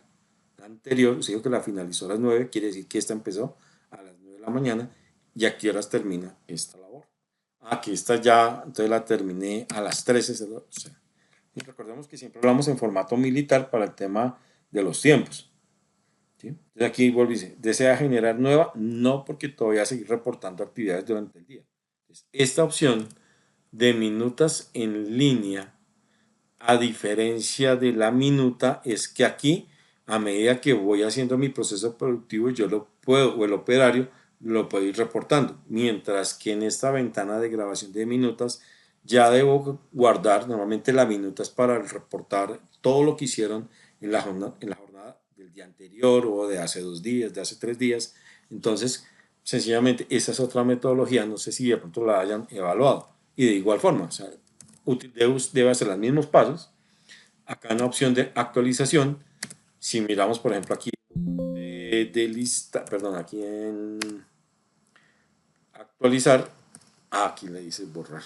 anterior, se dijo que la finalizó a las 9, quiere decir que esta empezó a las 9 de la mañana y a qué horas termina esta labor. Aquí está ya, entonces la terminé a las 13. O sea, y recordemos que siempre hablamos en formato militar para el tema de los tiempos. ¿Sí? Entonces aquí vuelve y dice, ¿desea generar nueva? No, porque todavía seguir reportando actividades durante el día. Entonces, esta opción de minutas en línea, a diferencia de la minuta, es que aquí, a medida que voy haciendo mi proceso productivo, yo lo puedo, o el operario lo puede ir reportando. Mientras que en esta ventana de grabación de minutas, ya debo guardar, normalmente la minuta es para reportar todo lo que hicieron en la jornada del día anterior o de hace 2 días, de hace 3 días. Entonces, sencillamente, esa es otra metodología, no sé si de pronto la hayan evaluado. Y de igual forma, o sea, debe hacer los mismos pasos. Acá en la opción de actualización, si miramos por ejemplo aquí de lista, perdón, aquí en actualizar, aquí le dice borrar.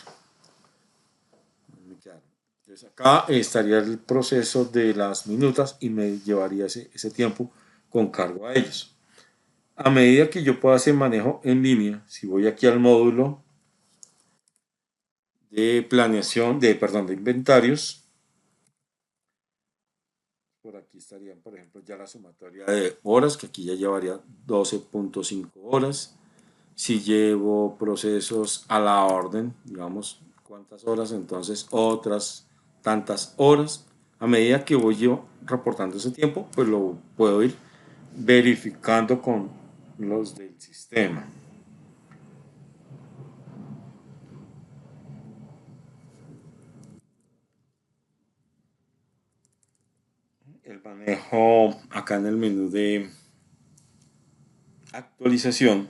Entonces acá estaría el proceso de las minutas y me llevaría ese tiempo con cargo a ellos. A medida que yo pueda hacer manejo en línea, si voy aquí al módulo de planeación, de inventarios, por aquí estarían, por ejemplo, ya la sumatoria de horas, que aquí ya llevaría 12.5 horas. Si llevo procesos a la orden, digamos, cuántas horas, entonces otras tantas horas. A medida que voy yo reportando ese tiempo, pues lo puedo ir verificando con los del sistema. El manejo acá en el menú de actualización,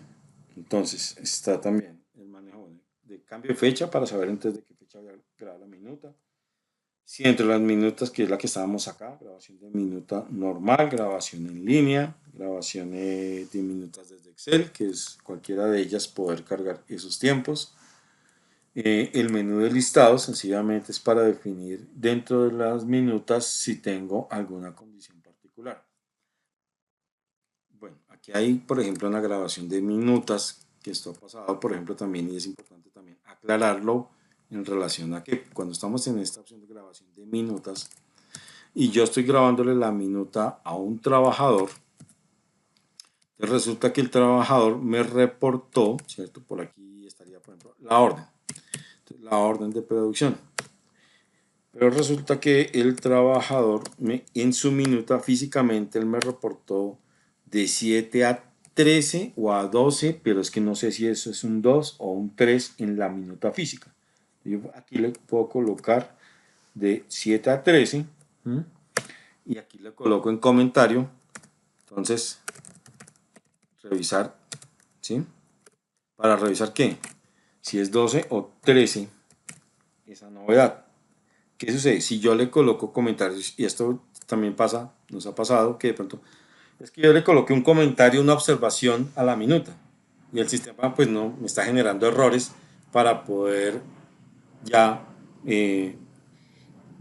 entonces está también el manejo de cambio de fecha para saber entonces de qué fecha voy a grabar la minuta. Si entre las minutas, que es la que estábamos acá, grabación de minuta normal, grabación en línea, grabación de minutas desde Excel, que es cualquiera de ellas poder cargar esos tiempos. El menú de listado sencillamente es para definir dentro de las minutas si tengo alguna condición particular. Bueno, aquí hay, por ejemplo, una grabación de minutas, que esto ha pasado, por ejemplo, también, y es importante también aclararlo en relación a que cuando estamos en esta opción de grabación de minutas y yo estoy grabándole la minuta a un trabajador, resulta que el trabajador me reportó, ¿cierto? Por aquí estaría, por ejemplo, la orden. Entonces, la orden de producción. Pero resulta que el trabajador en su minuta físicamente él me reportó de 7 a 13 o a 12, pero es que no sé si eso es un 2 o un 3 en la minuta física. Yo aquí le puedo colocar de 7 a 13, ¿m? Y aquí le coloco en comentario. Entonces, revisar, ¿sí? Para revisar qué, si es 12 o 13 esa novedad. ¿Qué sucede? Si yo le coloco comentarios, y esto también pasa, nos ha pasado, que de pronto es que yo le coloqué un comentario, una observación a la minuta, y el sistema pues no me está generando errores para poder ya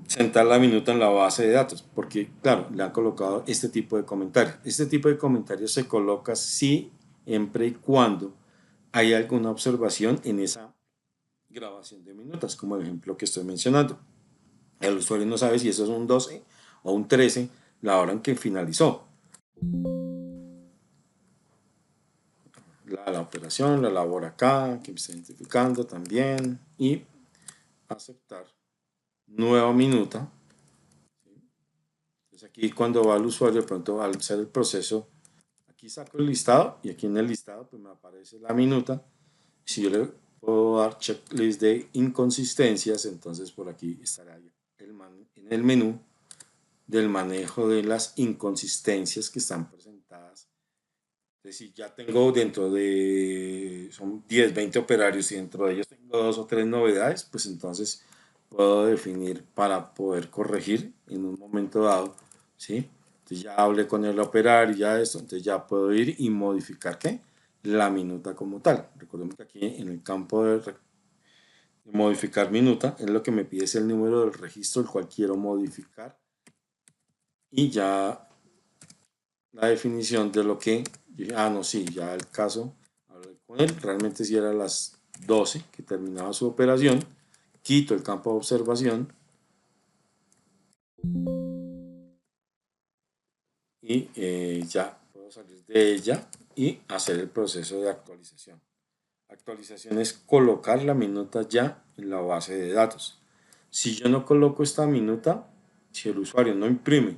sentar la minuta en la base de datos, porque claro, le han colocado este tipo de comentarios. Este tipo de comentarios se coloca siempre y cuando hay alguna observación en esa grabación de minutas, como el ejemplo que estoy mencionando. El usuario no sabe si eso es un 12 o un 13 la hora en que finalizó. La operación la elabora acá, que me está identificando también, y aceptar nueva minuta. Entonces aquí cuando va el usuario, de pronto al hacer el proceso, aquí saco el listado y aquí en el listado pues me aparece la minuta. Si yo le puedo dar checklist de inconsistencias, entonces por aquí estará en el menú del manejo de las inconsistencias que están presentadas. Es decir, ya tengo dentro de, son 10, 20 operarios y dentro de ellos tengo 2 o 3 novedades, pues entonces puedo definir para poder corregir en un momento dado, ¿sí? Entonces ya hablé con el operario, ya esto, entonces ya puedo ir y modificar, ¿qué? La minuta como tal. Recordemos que aquí en el campo de modificar minuta, es lo que me pide es el número del registro el cual quiero modificar y ya la definición de lo que, no, sí, ya el caso, hablé con él, realmente si era a las 12 que terminaba su operación, quito el campo de observación y ya puedo salir de ella y hacer el proceso de actualización. Actualización es colocar la minuta ya en la base de datos. Si yo no coloco esta minuta, si el usuario no imprime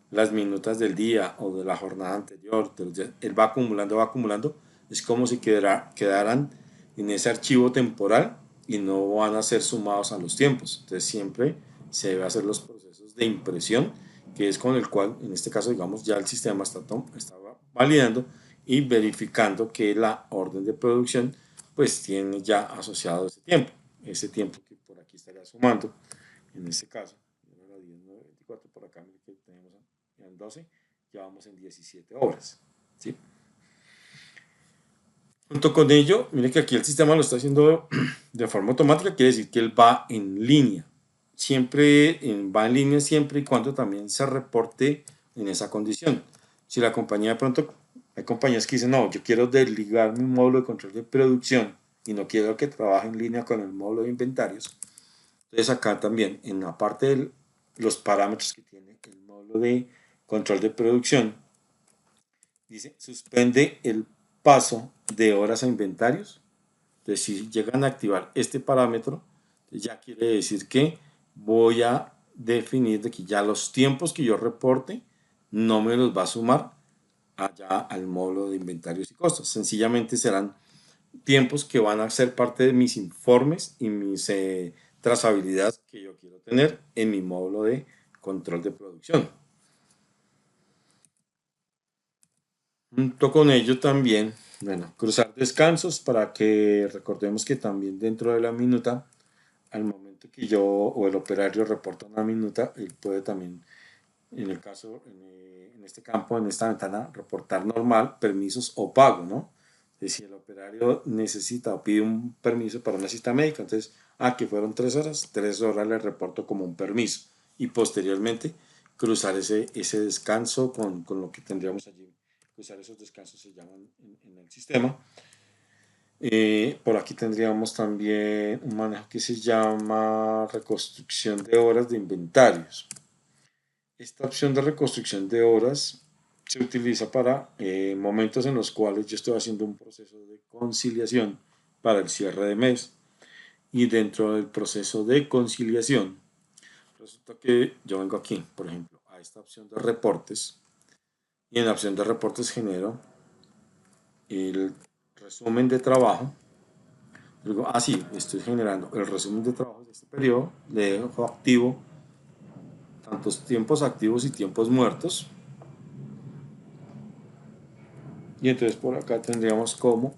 las minutas del día o de la jornada anterior, él va acumulando, es como si quedaran en ese archivo temporal y no van a ser sumados a los tiempos. Entonces siempre se debe hacer los procesos de impresión, que es con el cual, en este caso, digamos, ya el sistema está validando y verificando que la orden de producción pues tiene ya asociado ese tiempo que por aquí estaría sumando, en este caso, 10, 9, 24, por acá que tenemos en 12, ya vamos en 17 horas, ¿sí? Junto con ello, mire que aquí el sistema lo está haciendo de forma automática, quiere decir que él va en línea, va en línea siempre y cuando también se reporte en esa condición. Si la compañía de pronto, hay compañías que dicen, no, yo quiero desligar mi módulo de control de producción y no quiero que trabaje en línea con el módulo de inventarios. Entonces acá también, en la parte de los parámetros que tiene el módulo de control de producción, dice, suspende el paso de horas a inventarios. Entonces, si llegan a activar este parámetro, ya quiere decir que voy a definir de que ya los tiempos que yo reporte no me los va a sumar allá al módulo de inventarios y costos. Sencillamente serán tiempos que van a ser parte de mis informes y mis trazabilidades que yo quiero tener en mi módulo de control de producción. Junto con ello también, bueno, cruzar descansos para que recordemos que también dentro de la minuta, al momento que yo o el operario reporta una minuta, él puede también, en el caso, en este campo, en esta ventana, reportar normal, permisos o pago, ¿no? Si el operario necesita o pide un permiso para una cita médica, entonces, que fueron 3 horas le reporto como un permiso y posteriormente cruzar ese descanso con lo que tendríamos allí. Cruzar esos descansos se llaman en el sistema. Por aquí tendríamos también un manejo que se llama reconstrucción de horas de inventarios. Esta opción de reconstrucción de horas se utiliza para momentos en los cuales yo estoy haciendo un proceso de conciliación para el cierre de mes y dentro del proceso de conciliación Resulta que yo vengo aquí, por ejemplo, a esta opción de reportes y en la opción de reportes genero el resumen de trabajo. Digo, sí, estoy generando el resumen de trabajo de este periodo, le dejo activo tantos tiempos activos y tiempos muertos. Y entonces por acá tendríamos como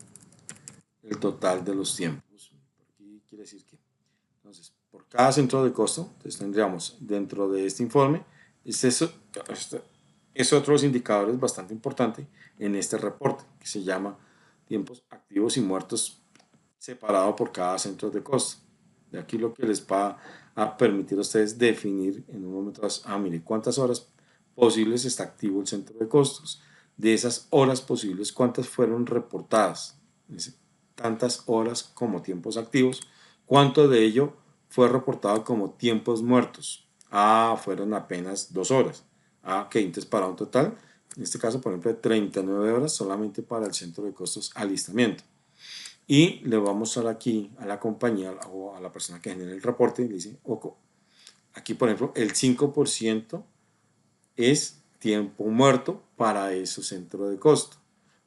el total de los tiempos. Aquí quiere decir que, entonces, por cada centro de costo, entonces tendríamos dentro de este informe, es otro de los indicadores bastante importante en este reporte, que se llama tiempos activos y muertos separado por cada centro de costo. De aquí lo que les va a permitir a ustedes definir en un momento, mire, cuántas horas posibles está activo el centro de costos. De esas horas posibles, cuántas fueron reportadas. Tantas horas como tiempos activos. ¿Cuánto de ello fue reportado como tiempos muertos? Fueron apenas 2 horas. Ok, entonces para un total, en este caso, por ejemplo, de 39 horas solamente para el centro de costos alistamiento. Y le vamos a dar aquí a la compañía o a la persona que genera el reporte y le dice, aquí por ejemplo el 5% es tiempo muerto para ese centro de costo.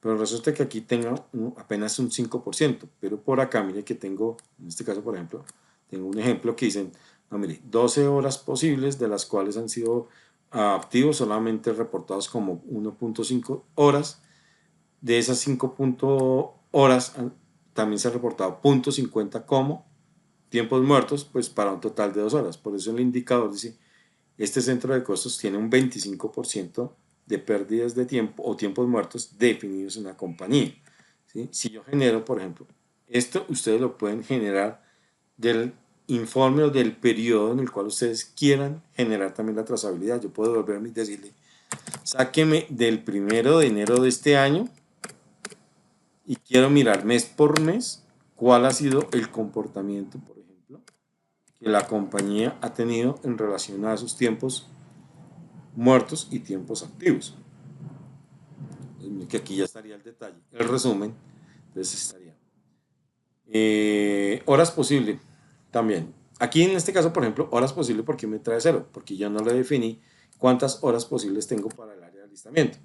Pero resulta que aquí tengo apenas un 5%, pero por acá mire que tengo, en este caso por ejemplo, tengo un ejemplo que dicen, no mire, 12 horas posibles de las cuales han sido activos solamente reportados como 1.5 horas. De esas 5 horas también se ha reportado 0.50 como tiempos muertos, pues para un total de 2 horas. Por eso el indicador dice, este centro de costos tiene un 25% de pérdidas de tiempo o tiempos muertos definidos en la compañía. ¿Sí? Si yo genero, por ejemplo, esto ustedes lo pueden generar del informe o del periodo en el cual ustedes quieran generar también la trazabilidad. Yo puedo volverme y decirle, sáqueme del 1 de enero de este año y quiero mirar mes por mes cuál ha sido el comportamiento, por ejemplo, que la compañía ha tenido en relación a sus tiempos muertos y tiempos activos. Que aquí ya estaría el detalle, el resumen. Entonces estaría horas posible también. Aquí en este caso, por ejemplo, horas posible, porque me trae 0, porque yo no le definí cuántas horas posibles tengo para el área de alistamiento.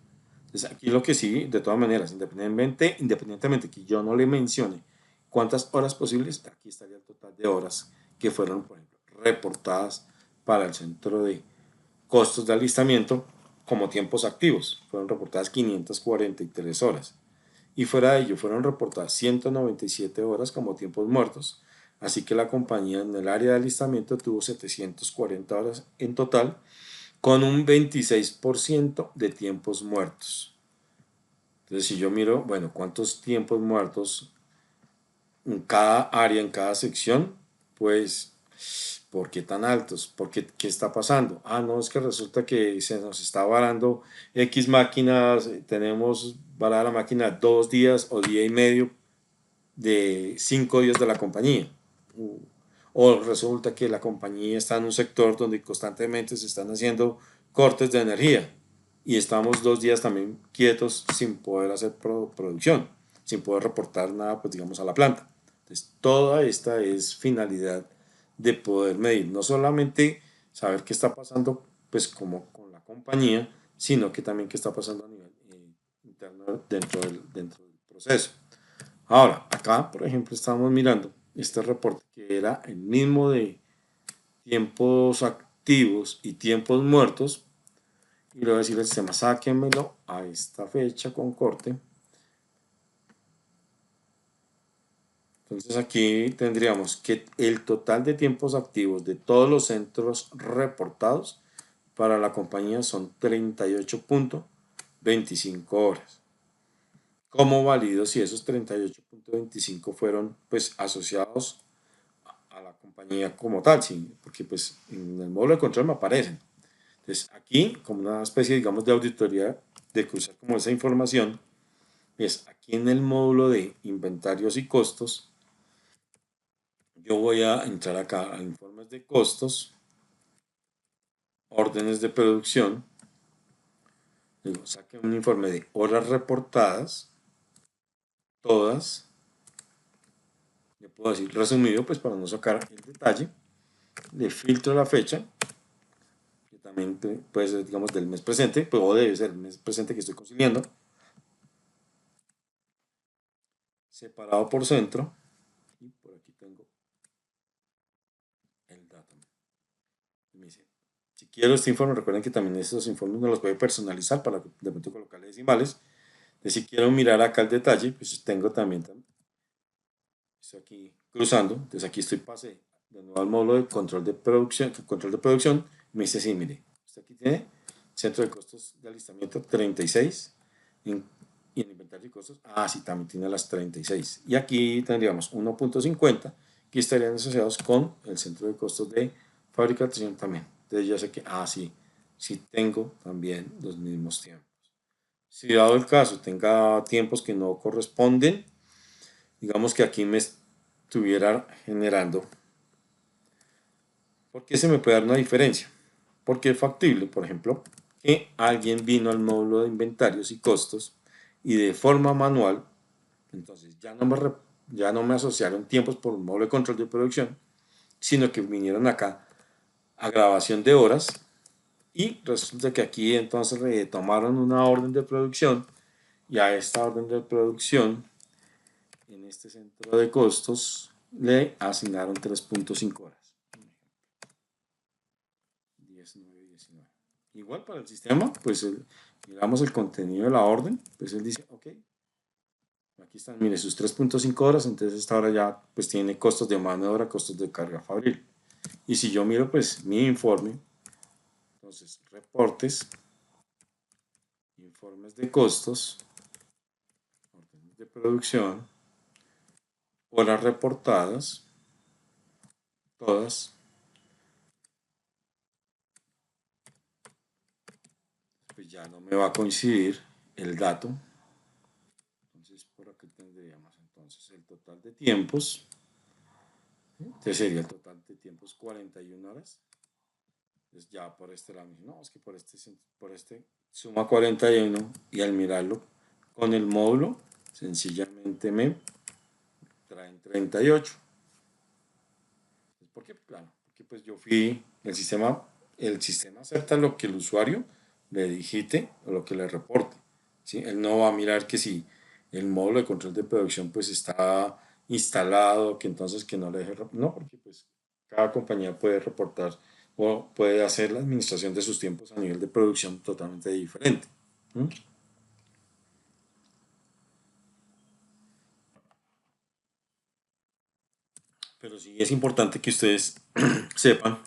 Entonces aquí lo que sí, de todas maneras, independientemente que yo no le mencione cuántas horas posibles, aquí estaría el total de horas que fueron, por ejemplo, reportadas para el centro de costos de alistamiento como tiempos activos. Fueron reportadas 543 horas. Y fuera de ello, fueron reportadas 197 horas como tiempos muertos. Así que la compañía en el área de alistamiento tuvo 740 horas en total, con un 26% de tiempos muertos. Entonces, si yo miro, bueno, cuántos tiempos muertos en cada área, en cada sección, pues, ¿por qué tan altos? ¿Qué está pasando? No, es que resulta que se nos está varando X máquinas, tenemos varada la máquina 2 días o día y medio de 5 días de la compañía. O resulta que la compañía está en un sector donde constantemente se están haciendo cortes de energía y estamos 2 días también quietos sin poder hacer producción, sin poder reportar nada, pues digamos, a la planta. Entonces, toda esta es finalidad de poder medir, no solamente saber qué está pasando, pues como con la compañía, sino que también qué está pasando a nivel interno dentro del proceso. Ahora, acá, por ejemplo, estamos mirando este reporte que era el mismo de tiempos activos y tiempos muertos. Y le voy a decir al sistema, sáquenmelo a esta fecha con corte. Entonces aquí tendríamos que el total de tiempos activos de todos los centros reportados para la compañía son 38.25 horas. ¿Cómo valido si esos 38.25 fueron pues asociados a la compañía como tal? Sí, porque pues en el módulo de control me aparecen. Entonces aquí, como una especie, digamos, de auditoría, de cruzar como esa información, es aquí en el módulo de inventarios y costos, yo voy a entrar acá a informes de costos, órdenes de producción, digo, saque un informe de horas reportadas, todas, le puedo decir resumido, pues para no sacar el detalle, le filtro la fecha también puede ser, digamos, del mes presente, pues, o debe ser el mes presente que estoy conciliando, separado por centro, y por aquí tengo el dato. Me dice, si quiero este informe, recuerden que también estos informes me los puede personalizar para de pronto colocarle decimales. De si quiero mirar acá el detalle, pues tengo también, estoy aquí cruzando, entonces aquí estoy pasé de nuevo al módulo de control de producción, me dice, sí, mire, usted aquí tiene centro de costos de alistamiento 36 y en inventario de costos, sí, también tiene las 36. Y aquí tendríamos 1.50 que estarían asociados con el centro de costos de fabricación también. Entonces ya sé que, sí, sí tengo también los mismos tiempos. Si dado el caso tenga tiempos que no corresponden, digamos que aquí me estuviera generando, ¿por qué se me puede dar una diferencia? Porque es factible, por ejemplo, que alguien vino al módulo de inventarios y costos y de forma manual, entonces ya no me asociaron tiempos por un módulo de control de producción, sino que vinieron acá a grabación de horas y resulta que aquí entonces tomaron una orden de producción y a esta orden de producción en este centro de costos le asignaron 3.5 horas. 19, 19. Igual para el sistema, pues miramos el contenido de la orden, pues él dice, ok, aquí están, mire, sus 3.5 horas, entonces esta hora ya pues tiene costos de mano de obra, costos de carga fabril. Y si yo miro pues mi informe, entonces reportes, informes de costos, órdenes de producción, horas reportadas, todas, pues ya no me va a coincidir el dato. Entonces por aquí tendríamos entonces el total de tiempos. Entonces sería el total de tiempos 41 horas. Entonces ya por este lado, no, es que por este suma 41 y al mirarlo con el módulo, sencillamente me traen 38. ¿Por qué? Claro, porque pues yo fui, el sistema acepta lo que el usuario le digite o lo que le reporte. ¿Sí? Él no va a mirar que si el módulo de control de producción pues está instalado, que entonces que no le deje, no, porque pues cada compañía puede reportar o puede hacer la administración de sus tiempos a nivel de producción totalmente diferente. ¿Mm? Pero sí es importante que ustedes sepan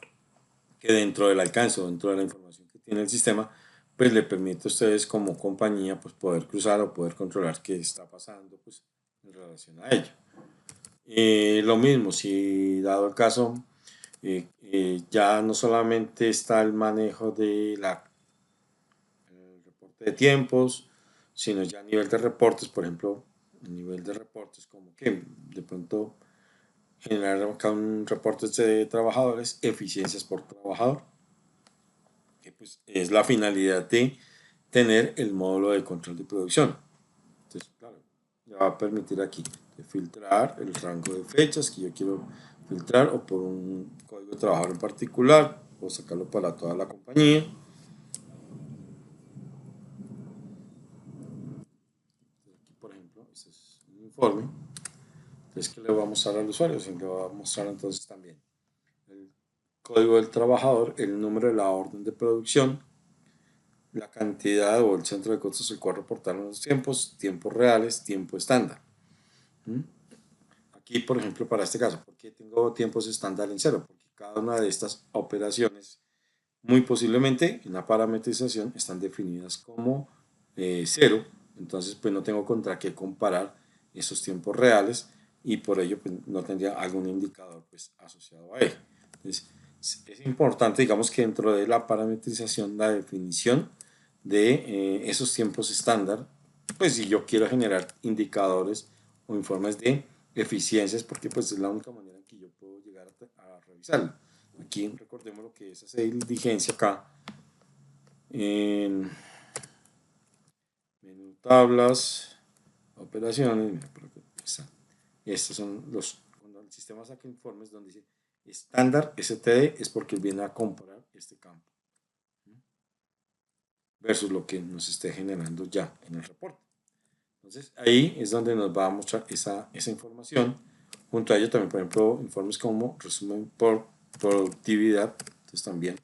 que dentro del alcance o dentro de la información que tiene el sistema, pues le permite a ustedes como compañía pues poder cruzar o poder controlar qué está pasando pues en relación a ello. Lo mismo, si dado el caso, ya no solamente está el manejo de el reporte de tiempos, sino ya a nivel de reportes, por ejemplo, a nivel de reportes como que de pronto generar acá un reporte de trabajadores, eficiencias por trabajador, que pues es la finalidad de tener el módulo de control de producción. Entonces, claro, me va a permitir aquí filtrar el rango de fechas que yo quiero filtrar o por un código de trabajador en particular, o sacarlo para toda la compañía. Aquí, por ejemplo, este es un informe. Entonces, ¿qué le voy a mostrar al usuario? Sí, le voy a mostrar entonces también el código del trabajador, el número de la orden de producción, la cantidad o el centro de costos el cual reportaron los tiempos reales, tiempo estándar. ¿Mm? Aquí, por ejemplo, para este caso, ¿por qué tengo tiempos estándar en cero? Porque cada una de estas operaciones, muy posiblemente en la parametrización, están definidas como cero. Entonces, pues no tengo contra qué comparar esos tiempos reales y por ello pues, no tendría algún indicador pues, asociado a él. Entonces, es importante, digamos, que dentro de la parametrización, la definición de esos tiempos estándar, pues si yo quiero generar indicadores o informes de eficiencias, porque pues es la única manera en que yo puedo llegar a revisarlo. Aquí recordemos lo que es hacer diligencia acá en menú tablas, operaciones, mira, por aquí está. Estos son cuando el sistema saca informes donde dice estándar STD es porque viene a comparar este campo. versus lo que nos esté generando ya en el reporte. Entonces ahí es donde nos va a mostrar esa información. Junto a ello también, por ejemplo, informes como resumen por productividad. Entonces también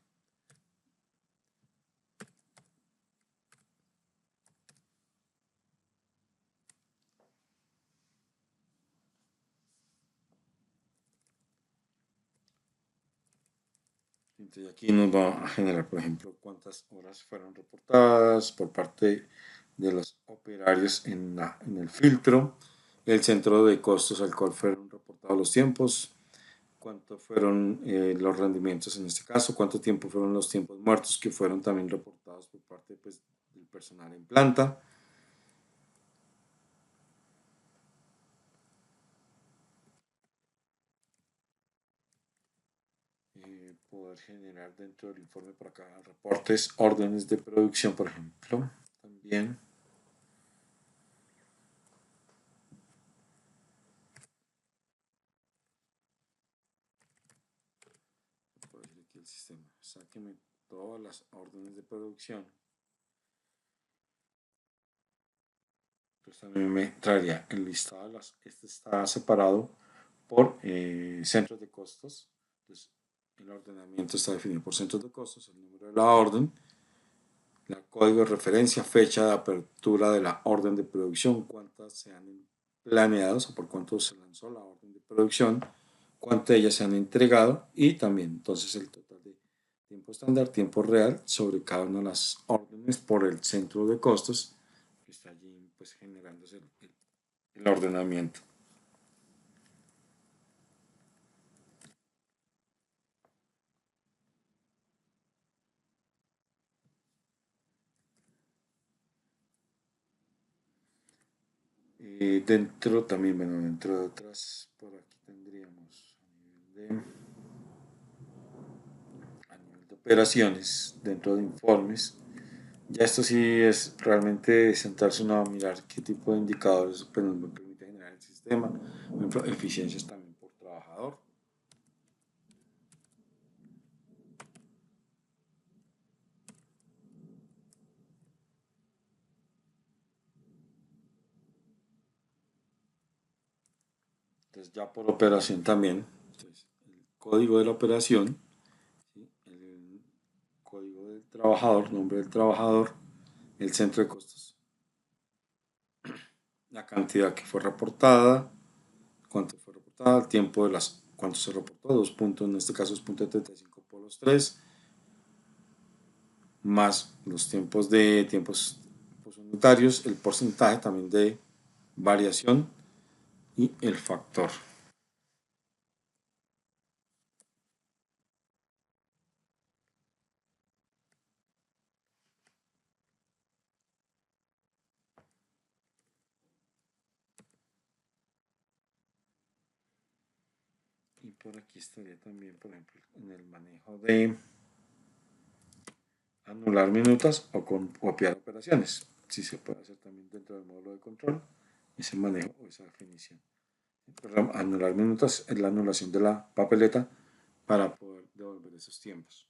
entonces aquí nos va a generar, por ejemplo, cuántas horas fueron reportadas por parte de los operarios en el filtro, el centro de costos al cual fueron reportados los tiempos, cuánto fueron los rendimientos en este caso, cuánto tiempo fueron los tiempos muertos que fueron también reportados por parte pues, del personal en planta. Poder generar dentro del informe por acá reportes, órdenes de producción, por ejemplo, también. Por decir aquí el sistema, sáqueme todas las órdenes de producción. Entonces también me traería el listado de las, este está separado por centros de costos. Entonces el ordenamiento está definido por centros de costos, el número de la orden, el código de referencia, fecha de apertura de la orden de producción, cuántas se han planeado, o por cuánto se lanzó la orden de producción, cuántas de ellas se han entregado y también entonces el total de tiempo estándar, tiempo real sobre cada una de las órdenes por el centro de costos que está allí pues generándose el ordenamiento. Dentro también, bueno, dentro de otras, por aquí tendríamos a nivel de operaciones, dentro de informes. Ya esto sí es realmente sentarse uno a mirar qué tipo de indicadores pues, nos permite generar el sistema. Por ejemplo, eficiencias también por trabajador. Entonces ya por operación también. Entonces, el código de la operación, ¿sí? El código del trabajador, nombre del trabajador, el centro de costos, la cantidad que fue reportada, cuánto fue reportada, el tiempo de las, cuánto se reportó, 2 puntos, en este caso es 0.35 por los 3, más los tiempos unitarios, el porcentaje también de variación y el factor. Y por aquí estaría también, por ejemplo, en el manejo de anular minutas o copiar operaciones. Si se puede hacer también dentro del módulo de control, ese manejo o esa definición. Anular minutas es la anulación de la papeleta para poder devolver esos tiempos.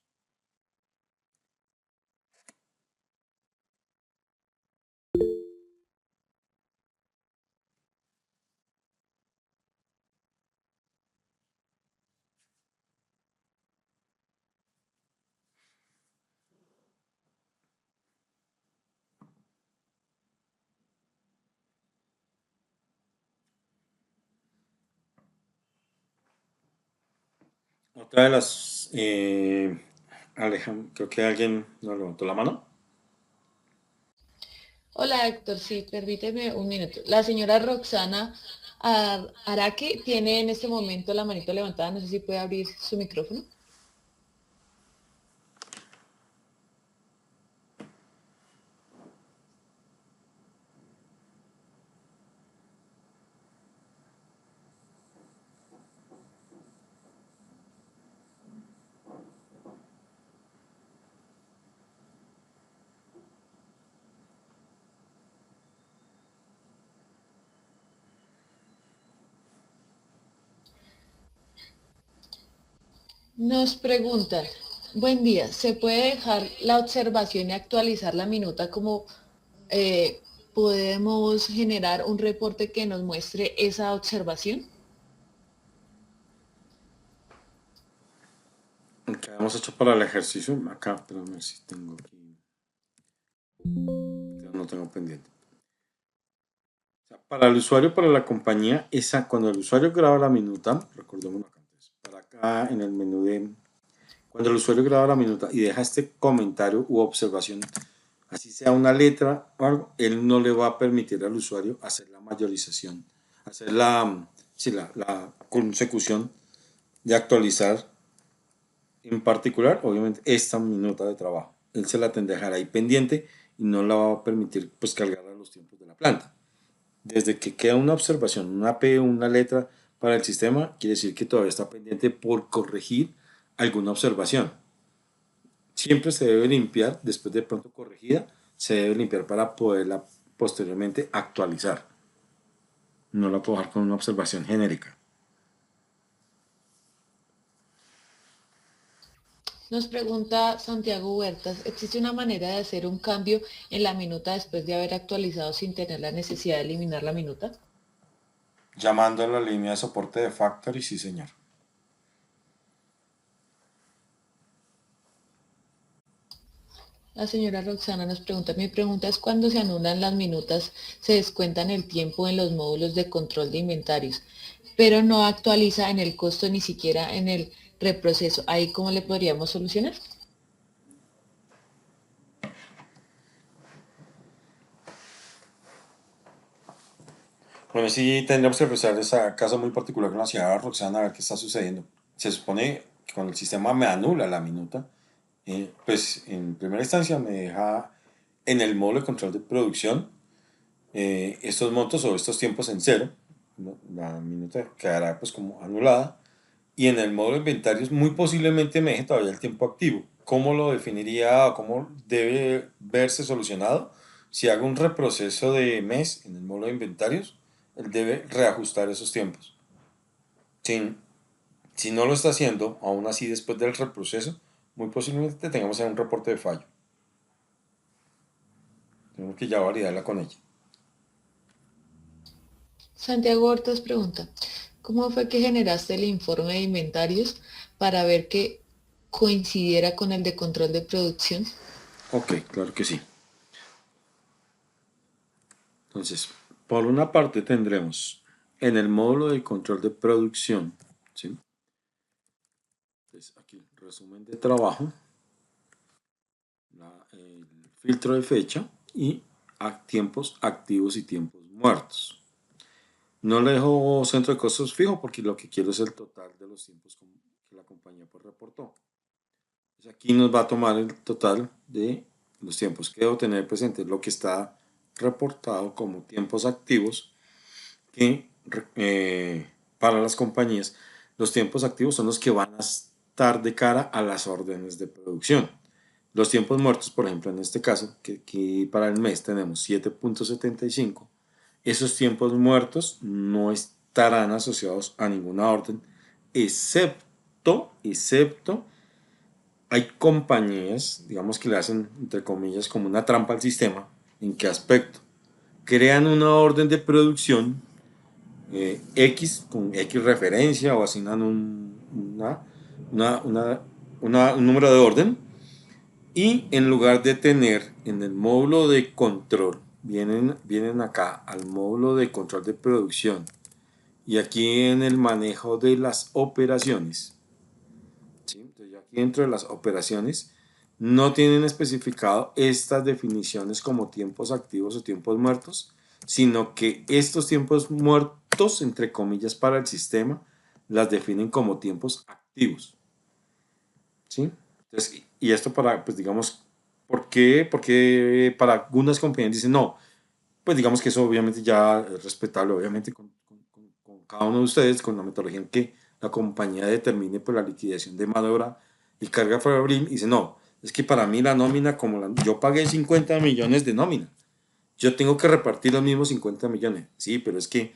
Otra de las, Alejandro, creo que alguien nos levantó la mano. Hola Héctor, sí, permíteme un minuto. La señora Roxana Araque tiene en este momento la manito levantada, no sé si puede abrir su micrófono. Nos preguntan, Buen día. ¿Se puede dejar la observación y actualizar la minuta como podemos generar un reporte que nos muestre esa observación? ¿Qué hemos hecho para el ejercicio? Acá, pero a ver si tengo aquí. No tengo pendiente. O sea, para el usuario, para la compañía, cuando el usuario graba la minuta, recordemos acá antes, para acá en el menú de, cuando el usuario graba la minuta y deja este comentario u observación, así sea una letra o algo, él no le va a permitir al usuario hacer la mayorización, hacer la consecución de actualizar en particular, obviamente, esta minuta de trabajo. Él se la tendrá que dejar ahí pendiente y no la va a permitir pues cargar a los tiempos de la planta. Desde que queda una observación, una P o una letra para el sistema, quiere decir que todavía está pendiente por corregir alguna observación. Siempre se debe limpiar, después de pronto corregida, se debe limpiar para poderla posteriormente actualizar. No la puedo dejar con una observación genérica. Nos pregunta Santiago Huertas, ¿existe una manera de hacer un cambio en la minuta después de haber actualizado sin tener la necesidad de eliminar la minuta? Llamando a la línea de soporte de Factory, sí señor. La señora Roxana nos pregunta, mi pregunta es cuando se anulan las minutas, se descuentan el tiempo en los módulos de control de inventarios, pero no actualiza en el costo ni siquiera en el reproceso. ¿Ahí cómo le podríamos solucionar? Bueno, sí tendríamos que revisar ese caso muy particular con la señora Roxana a ver qué está sucediendo. Se supone que cuando el sistema me anula la minuta, pues en primera instancia me deja en el módulo de control de producción estos montos o estos tiempos en cero, ¿no? La minuta quedará pues como anulada y en el módulo de inventarios muy posiblemente me deje todavía el tiempo activo. ¿Cómo lo definiría o cómo debe verse solucionado? Si hago un reproceso de mes en el módulo de inventarios, él debe reajustar esos tiempos. Si, si no lo está haciendo, aún así después del reproceso, muy posiblemente tengamos un reporte de fallo. Tenemos que ya validarla con ella. Santiago Hortas pregunta, ¿cómo fue que generaste el informe de inventarios para ver que coincidiera con el de control de producción? Ok, claro que sí. Entonces, por una parte tendremos en el módulo de control de producción, ¿sí? Entonces, aquí, resumen de trabajo, el filtro de fecha y tiempos activos y tiempos muertos. No le dejo centro de costos fijo porque lo que quiero es el total de los tiempos que la compañía pues reportó. Entonces, aquí nos va a tomar el total de los tiempos que debo tener presente, lo que está reportado como tiempos activos que para las compañías los tiempos activos son los que van a estar de cara a las órdenes de producción. Los tiempos muertos, por ejemplo, en este caso, que aquí para el mes tenemos 7.75, esos tiempos muertos no estarán asociados a ninguna orden, excepto, hay compañías, digamos que le hacen, entre comillas, como una trampa al sistema. ¿En qué aspecto? Crean una orden de producción X con X referencia o asignan un número de orden y en lugar de tener en el módulo de control, vienen acá al módulo de control de producción y aquí en el manejo de las operaciones, ¿sí? Entonces aquí dentro de las operaciones no tienen especificado estas definiciones como tiempos activos o tiempos muertos, sino que estos tiempos muertos, entre comillas, para el sistema, las definen como tiempos activos. ¿Sí? Entonces, y esto para, pues digamos, ¿por qué? Porque para algunas compañías dicen, no, pues digamos que eso obviamente ya es respetable, obviamente con cada uno de ustedes, con la metodología en que la compañía determine por la liquidación de mano de obra y carga fabril, y dice, no, es que para mí la nómina, yo pagué 50 millones de nómina, yo tengo que repartir los mismos 50 millones. Sí, pero es que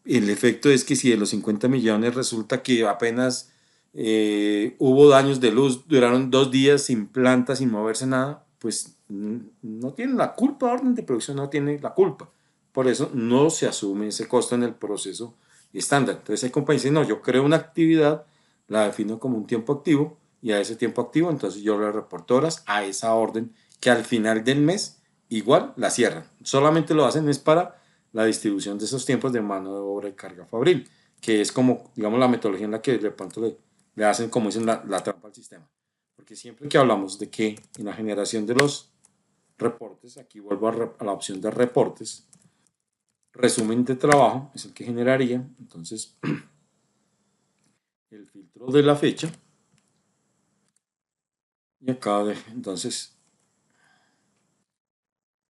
el efecto es que si de los 50 millones resulta que apenas hubo daños de luz, duraron 2 días sin planta, sin moverse nada, pues no tiene la culpa, orden de producción no tiene la culpa. Por eso no se asume ese costo en el proceso estándar. Entonces hay compañías que dicen, no, yo creo una actividad, la defino como un tiempo activo y a ese tiempo activo entonces yo le reporto horas a esa orden que al final del mes igual la cierran. Solamente lo hacen es para la distribución de esos tiempos de mano de obra y carga fabril, que es como, digamos, la metodología en la que de pronto le hacen, como dicen, la trampa al sistema. Porque siempre que hablamos de que en la generación de los reportes, aquí vuelvo a la opción de reportes, resumen de trabajo es el que generaría, entonces, el filtro de la fecha, y acá, entonces,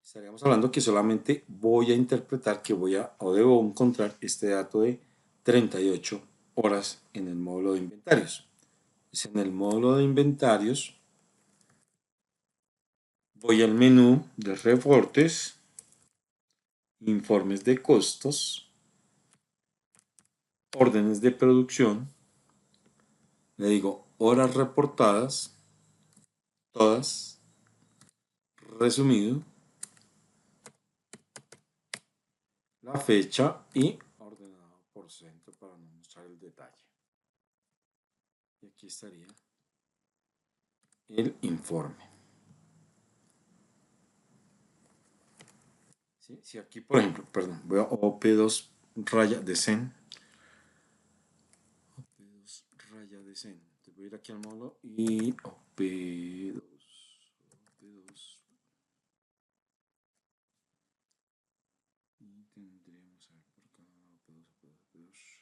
estaríamos hablando que solamente voy a interpretar que voy a, o debo encontrar este dato de 38 horas en el módulo de inventarios. Es en el módulo de inventarios, voy al menú de reportes, informes de costos, órdenes de producción, le digo horas reportadas, todas, resumido, la fecha y ordenado por centro para no mostrar el detalle. Y aquí estaría el informe. ¿Sí? Si aquí, por ejemplo, perdón, voy a OP2 raya de CEN. OP2 raya de CEN. Entonces voy a ir aquí al módulo y OP2. OP2. Y tendríamos a ver por acá OP2, OP2, OP2.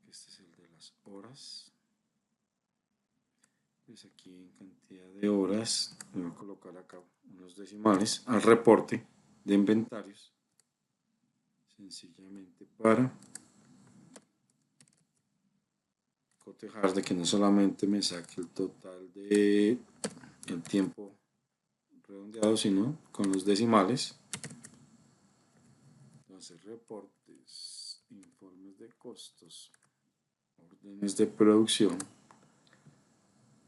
Este es el de las horas. Pues aquí en cantidad de horas, voy a colocar acá unos decimales al reporte de inventarios, sencillamente para cotejar de que no solamente me saque el total de el tiempo redondeado, sino con los decimales. Entonces, reportes, informes de costos, órdenes de producción,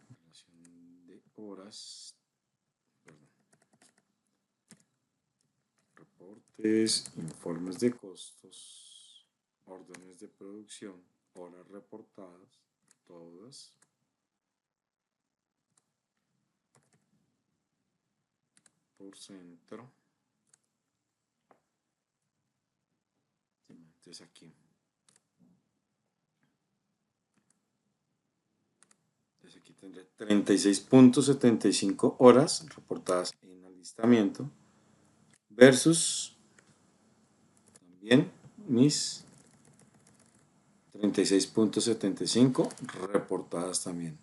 relación de horas, perdón, reportes, informes de costos, órdenes de producción, horas reportadas, todas, por centro. Entonces aquí. Entonces aquí tendré 36.75 horas reportadas en alistamiento versus también mis 36.75 reportadas también.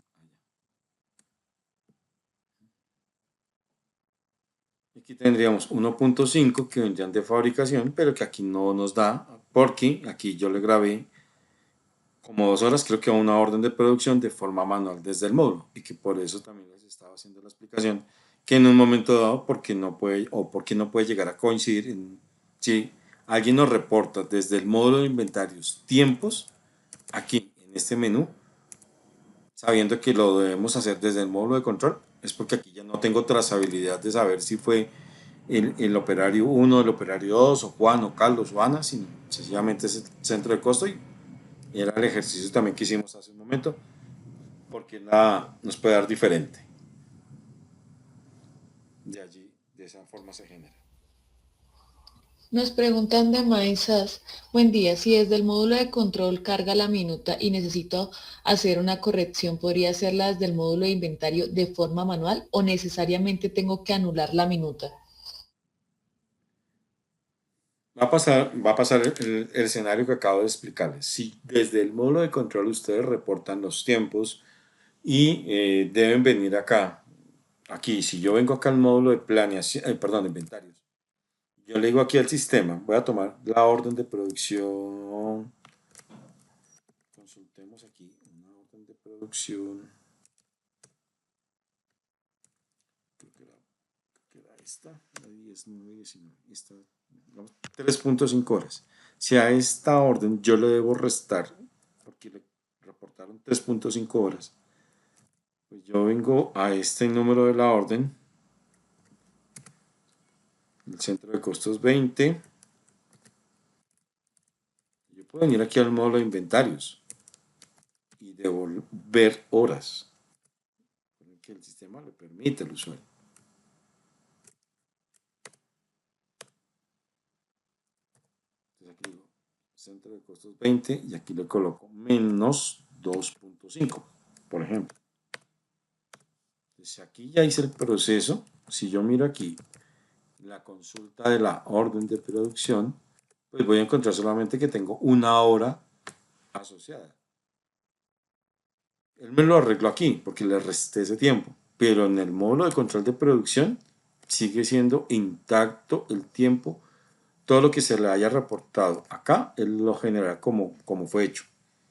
Aquí tendríamos 1.5 que vendrían de fabricación, pero que aquí no nos da, porque aquí yo le grabé como 2 horas, creo que a una orden de producción de forma manual desde el módulo, y que por eso también les estaba haciendo la explicación, que en un momento dado, porque no puede, o porque no puede llegar a coincidir, si alguien nos reporta desde el módulo de inventarios tiempos, aquí en este menú, sabiendo que lo debemos hacer desde el módulo de control, es porque aquí ya no tengo trazabilidad de saber si fue el operario 1, el operario 2, o Juan, o Carlos, o Ana, sino sencillamente es el centro de costo y era el ejercicio también que hicimos hace un momento, porque nada nos puede dar diferente. De allí, de esa forma se genera. Nos preguntan de MySAS, buen día, si desde el módulo de control carga la minuta y necesito hacer una corrección, ¿podría hacerla desde el módulo de inventario de forma manual o necesariamente tengo que anular la minuta? Va a pasar el escenario que acabo de explicarles. Si desde el módulo de control ustedes reportan los tiempos y deben venir acá, aquí, si yo vengo acá al módulo de planeación, perdón, de inventarios, yo le digo aquí al sistema, voy a tomar la orden de producción, consultemos aquí una orden de producción esta, la 10, 9, 19, esta, digamos, 3.5 horas. Si a esta orden yo le debo restar, porque le reportaron 3.5 horas, pues yo vengo a este número de la orden, el centro de costos 20, yo puedo venir aquí al módulo de inventarios y devolver horas, que el sistema le permite al usuario. Entonces aquí digo centro de costos 20 y aquí le coloco menos 2.5, por ejemplo. Entonces aquí ya hice el proceso. Si yo miro aquí la consulta de la orden de producción, pues voy a encontrar solamente que tengo una hora asociada. Él me lo arregló aquí porque le resté ese tiempo, pero en el módulo de control de producción sigue siendo intacto el tiempo. Todo lo que se le haya reportado acá, él lo genera como fue hecho.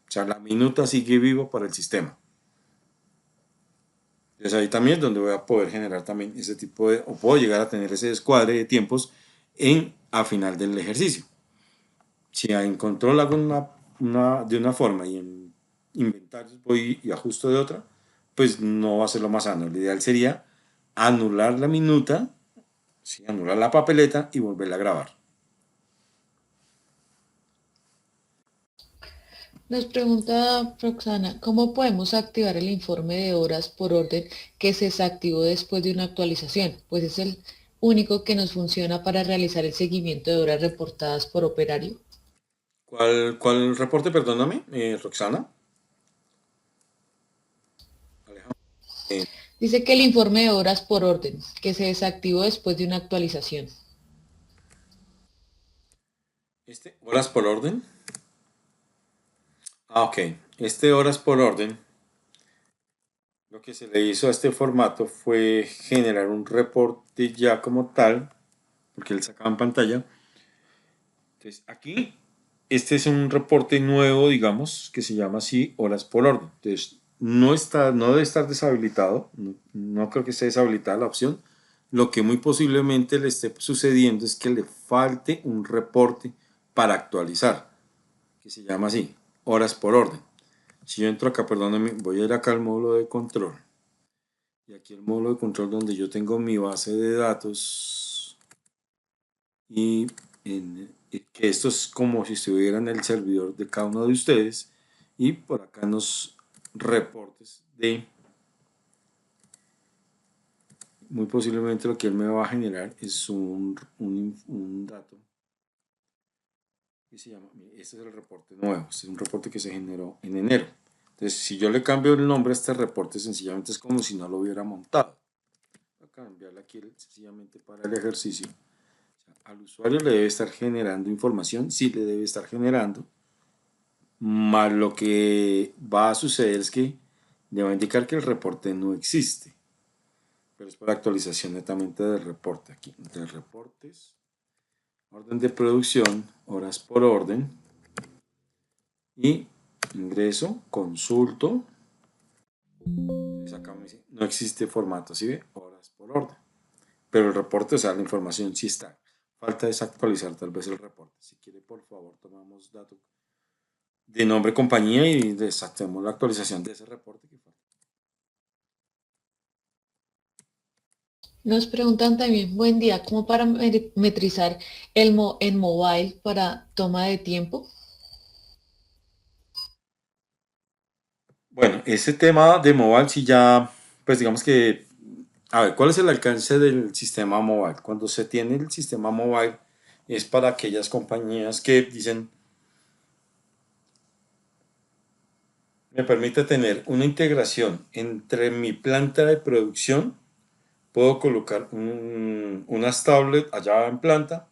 O sea, la minuta sigue viva para el sistema. Entonces ahí también es donde voy a poder generar también ese tipo de, o puedo llegar a tener ese descuadre de tiempos a final del ejercicio. Si en control hago de una forma y en inventarios voy y ajusto de otra, pues no va a ser lo más sano. Lo ideal sería anular la minuta, ¿sí? Anular la papeleta y volverla a grabar. Nos pregunta Roxana, ¿cómo podemos activar el informe de horas por orden que se desactivó después de una actualización? Pues es el único que nos funciona para realizar el seguimiento de horas reportadas por operario. ¿Cuál reporte, perdóname, Roxana? Alejandro. Dice que el informe de horas por orden que se desactivó después de una actualización. ¿Horas por orden? Ah, ok. Horas por orden, lo que se le hizo a este formato fue generar un reporte ya como tal, porque él sacaba en pantalla. Entonces, aquí, este es un reporte nuevo, digamos, que se llama así, horas por orden. Entonces, no debe estar deshabilitado, no creo que esté deshabilitada la opción. Lo que muy posiblemente le esté sucediendo es que le falte un reporte para actualizar, que se llama así, horas por orden. Si yo entro acá, perdóname, voy a ir acá al módulo de control. Y aquí el módulo de control donde yo tengo mi base de datos y que esto es como si estuviera en el servidor de cada uno de ustedes, y por acá en los reportes muy posiblemente lo que él me va a generar es un dato que se llama, este es el reporte nuevo, este es un reporte que se generó en enero. Entonces, si yo le cambio el nombre a este reporte, sencillamente es como si no lo hubiera montado. Voy a cambiarle aquí sencillamente para el ejercicio. O sea, al usuario le debe estar generando información, sí le debe estar generando, más lo que va a suceder es que le va a indicar que el reporte no existe. Pero es por actualización netamente del reporte. Aquí, de reportes, orden de producción, horas por orden, y ingreso, consulto. Entonces acá me dice, no existe formato, ¿sí ve? Horas por orden. Pero el reporte, o sea, la información sí está. Falta desactualizar tal vez el reporte. Si quiere, por favor, tomamos datos de nombre, compañía y desactivamos la actualización de ese reporte que falta. Nos preguntan también, buen día, ¿cómo parametrizar en mobile para toma de tiempo? Bueno, ese tema de mobile sí ya, pues digamos que, a ver, ¿cuál es el alcance del sistema mobile? Cuando se tiene el sistema mobile es para aquellas compañías que dicen, me permite tener una integración entre mi planta de producción, puedo colocar unas tablets allá en planta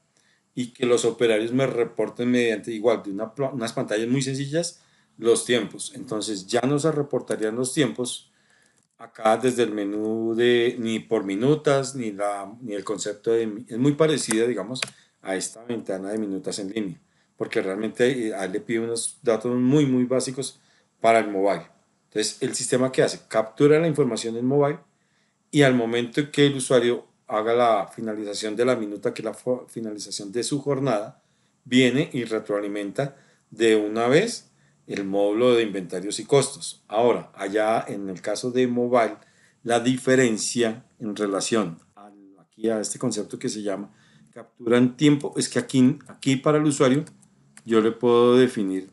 y que los operarios me reporten mediante igual de unas pantallas muy sencillas los tiempos. Entonces ya no se reportarían los tiempos acá desde el menú de ni por minutas ni el concepto es muy parecido, digamos, a esta ventana de minutas en línea, porque realmente a él le pide unos datos muy básicos para el mobile. Entonces el sistema que hace captura la información en mobile y al momento que el usuario haga la finalización de la minuta, que es la finalización de su jornada, viene y retroalimenta de una vez el módulo de inventarios y costos. Ahora, allá en el caso de mobile, la diferencia en relación aquí a este concepto que se llama captura en tiempo es que aquí para el usuario yo le puedo definir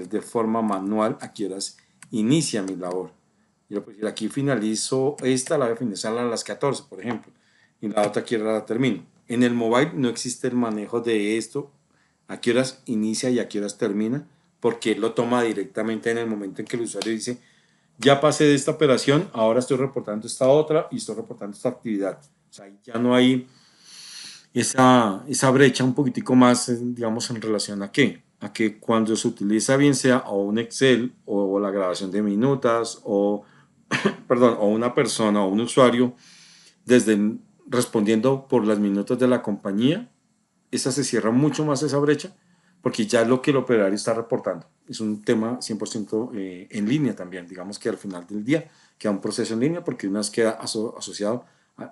de forma manual a qué horas inicia mi labor. Yo le puedo decir, aquí finalizo esta, la voy a finalizar a las 14, por ejemplo, y la otra aquí la termino. En el mobile no existe el manejo de esto, a qué horas inicia y a qué horas termina, porque él lo toma directamente en el momento en que el usuario dice, ya pasé de esta operación, ahora estoy reportando esta otra y estoy reportando esta actividad. O sea, ya no hay esa brecha un poquitico más, digamos, en relación a qué. A que cuando se utiliza bien sea o un Excel o la grabación de minutas o, perdón, o una persona o un usuario desde respondiendo por las minutos de la compañía, esa se cierra mucho más esa brecha porque ya es lo que el operario está reportando. Es un tema 100% en línea también. Digamos que al final del día queda un proceso en línea porque una vez queda asociado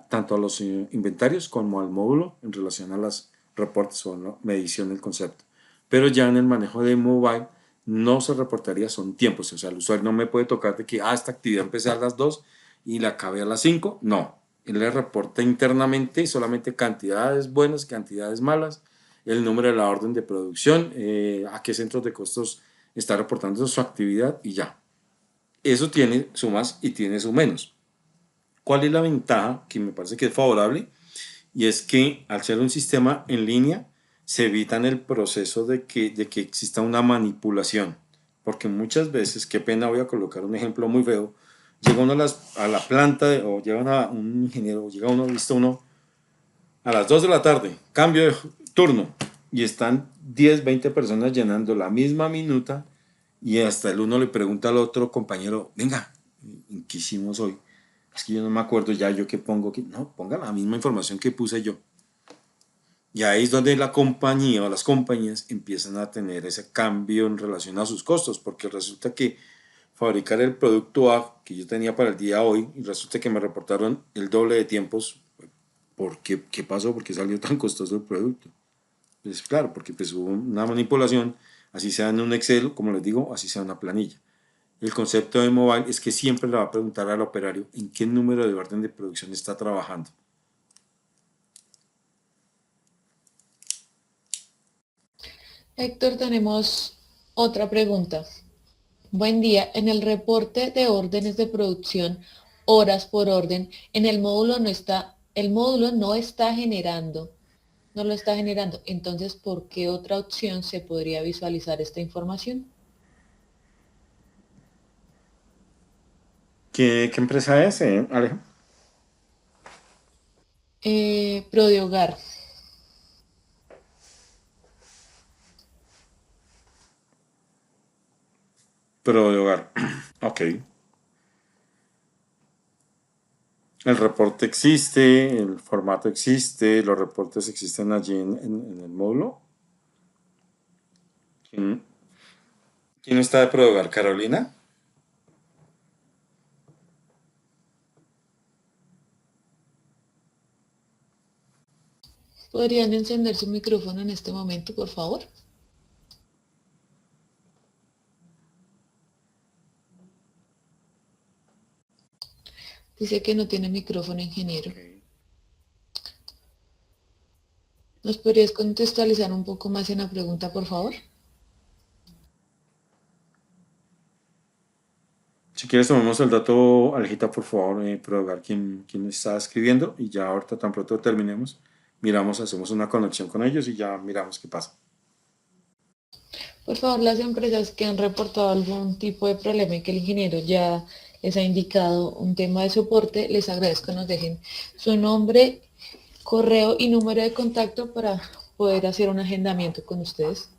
tanto a los inventarios como al módulo en relación a las reportes o ¿no? medición del concepto. Pero ya en el manejo de mobile no se reportaría, son tiempos. O sea, el usuario no me puede tocar de que esta actividad empecé a las 2 y la acabé a las 5. No, él le reporta internamente solamente cantidades buenas, cantidades malas, el número de la orden de producción, a qué centros de costos está reportando su actividad y ya. Eso tiene su más y tiene su menos. ¿Cuál es la ventaja que me parece que es favorable? Y es que al ser un sistema en línea se evitan el proceso de que exista una manipulación. Porque muchas veces, qué pena, voy a colocar un ejemplo muy feo, llega uno a la planta o llega un ingeniero, o llega uno, listo uno a las 2 de la tarde, cambio de turno, y están 10 20 personas llenando la misma minuta y hasta el uno le pregunta al otro compañero, venga, ¿en qué hicimos hoy? Es que yo no me acuerdo ya yo qué pongo aquí. No, ponga la misma información que puse yo. Y ahí es donde la compañía o las compañías empiezan a tener ese cambio en relación a sus costos, porque resulta que fabricar el producto A que yo tenía para el día hoy y resulta que me reportaron el doble de tiempos. ¿Por qué? ¿Qué pasó? ¿Por qué salió tan costoso el producto? Pues claro, porque pues hubo una manipulación, así sea en un Excel, como les digo, así sea en una planilla. El concepto de mobile es que siempre le va a preguntar al operario en qué número de orden de producción está trabajando. Héctor, tenemos otra pregunta. Buen día. En el reporte de órdenes de producción, horas por orden, en el módulo no lo está generando. Entonces, ¿por qué otra opción se podría visualizar esta información? ¿Qué empresa es, Alejo? Pro de hogar. Pero de hogar. Ok. El reporte existe, el formato existe, los reportes existen allí en el módulo. ¿Quién, quién está de Pro de hogar? ¿Carolina? ¿Podrían encender su micrófono en este momento, por favor? Dice que no tiene micrófono, ingeniero. Ok. ¿Nos podrías contextualizar un poco más en la pregunta, por favor? Si quieres tomamos el dato, Alejita, por favor, probar quién está escribiendo y ya ahorita tan pronto terminemos, miramos, hacemos una conexión con ellos y ya miramos qué pasa. Por favor, las empresas que han reportado algún tipo de problema y que el ingeniero ya les ha indicado un tema de soporte, les agradezco que nos dejen su nombre, correo y número de contacto para poder hacer un agendamiento con ustedes.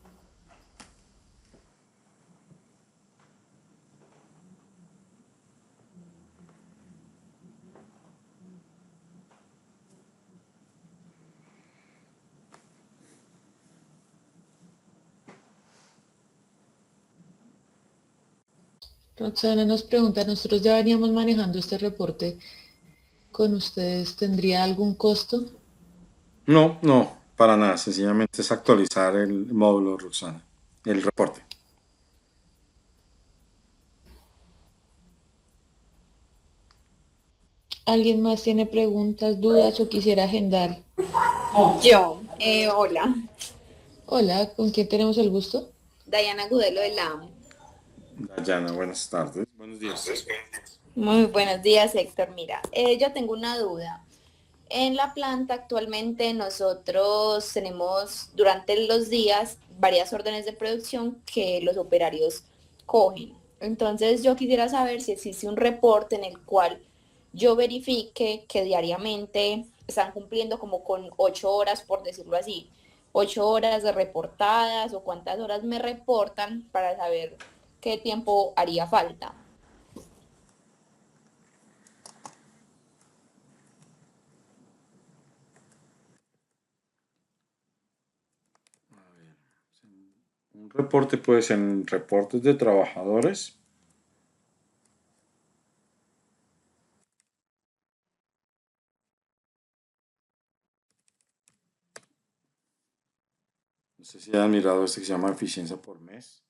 Roxana nos pregunta, nosotros ya veníamos manejando este reporte con ustedes, ¿tendría algún costo? No, no, para nada. Sencillamente es actualizar el módulo, Roxana, el reporte. ¿Alguien más tiene preguntas, dudas o quisiera agendar? Yo, hola, Hola, ¿con quién tenemos el gusto? Dayana Gudelo de la. Dayana, buenas tardes. Buenos días. Muy buenos días, Héctor. Mira, yo tengo una duda. En la planta actualmente nosotros tenemos durante los días varias órdenes de producción que los operarios cogen. Entonces yo quisiera saber si existe un reporte en el cual yo verifique que diariamente están cumpliendo como con 8 horas, por decirlo así, 8 horas de reportadas o cuántas horas me reportan para saber qué tiempo haría falta. Un reporte puede ser en reportes de trabajadores. No sé si han mirado este que se llama eficiencia por mes.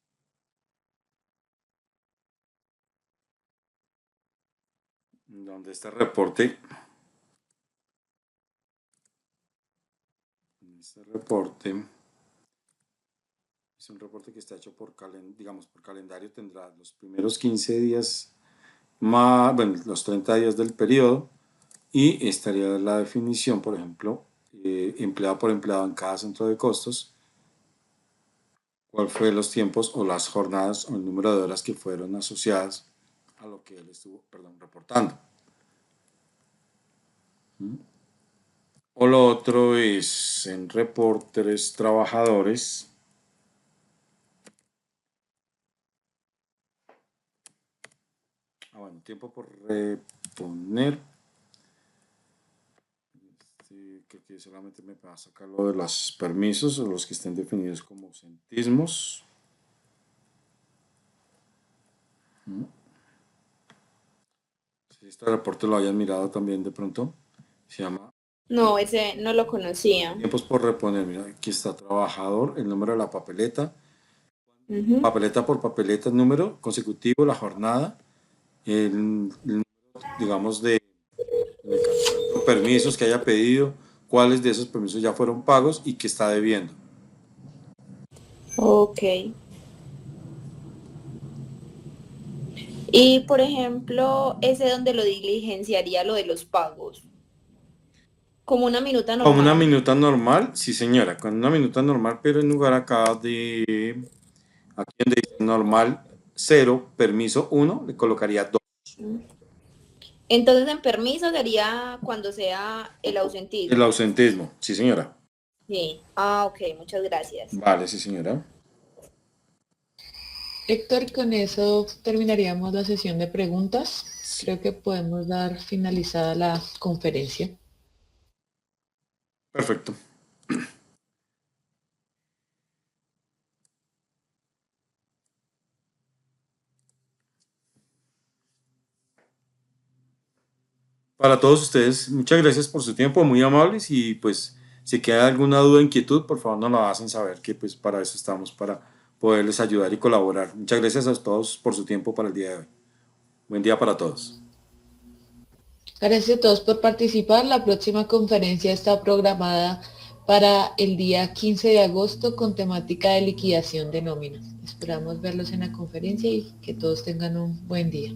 Donde este reporte es un reporte que está hecho por calendario, tendrá los primeros 15 días más, bueno, los 30 días del periodo y estaría la definición, por ejemplo, empleado por empleado en cada centro de costos, cuál fue los tiempos o las jornadas o el número de horas que fueron asociadas a lo que él estuvo, reportando. O lo otro es en reportes trabajadores. Bueno, tiempo por reponer. Creo que solamente me va a sacar lo de los permisos o los que estén definidos como ausentismos. Si este reporte lo hayan mirado también de pronto, se llama No, ese no lo conocía. tiempos por reponer. Mira, aquí está trabajador, el número de la papeleta, papeleta por papeleta, el número consecutivo, la jornada, el número, digamos, de permisos que haya pedido, cuáles de esos permisos ya fueron pagos y qué está debiendo. Ok. Y por ejemplo, ese donde lo diligenciaría lo de los pagos. Como una minuta Como una normal. minuta normal, sí señora, con una minuta normal, pero en lugar acá de, aquí donde dice normal 0, permiso 1, le colocaría 2. Entonces en permiso sería cuando sea el El ausentismo. ausentismo, sí señora. Sí. Ah, ok, muchas gracias. Vale, sí señora. Héctor, con eso terminaríamos la sesión de preguntas. Sí. Creo que podemos dar finalizada la conferencia. Perfecto. Para todos ustedes, muchas gracias por su tiempo, muy amables y pues si queda alguna duda o inquietud, por favor nos la hacen saber que pues para eso estamos, para poderles ayudar y colaborar. Muchas gracias a todos por su tiempo para el día de hoy. Buen día para todos. Gracias a todos por participar. La próxima conferencia está programada para el día 15 de agosto con temática de liquidación de nóminas. Esperamos verlos en la conferencia y que todos tengan un buen día.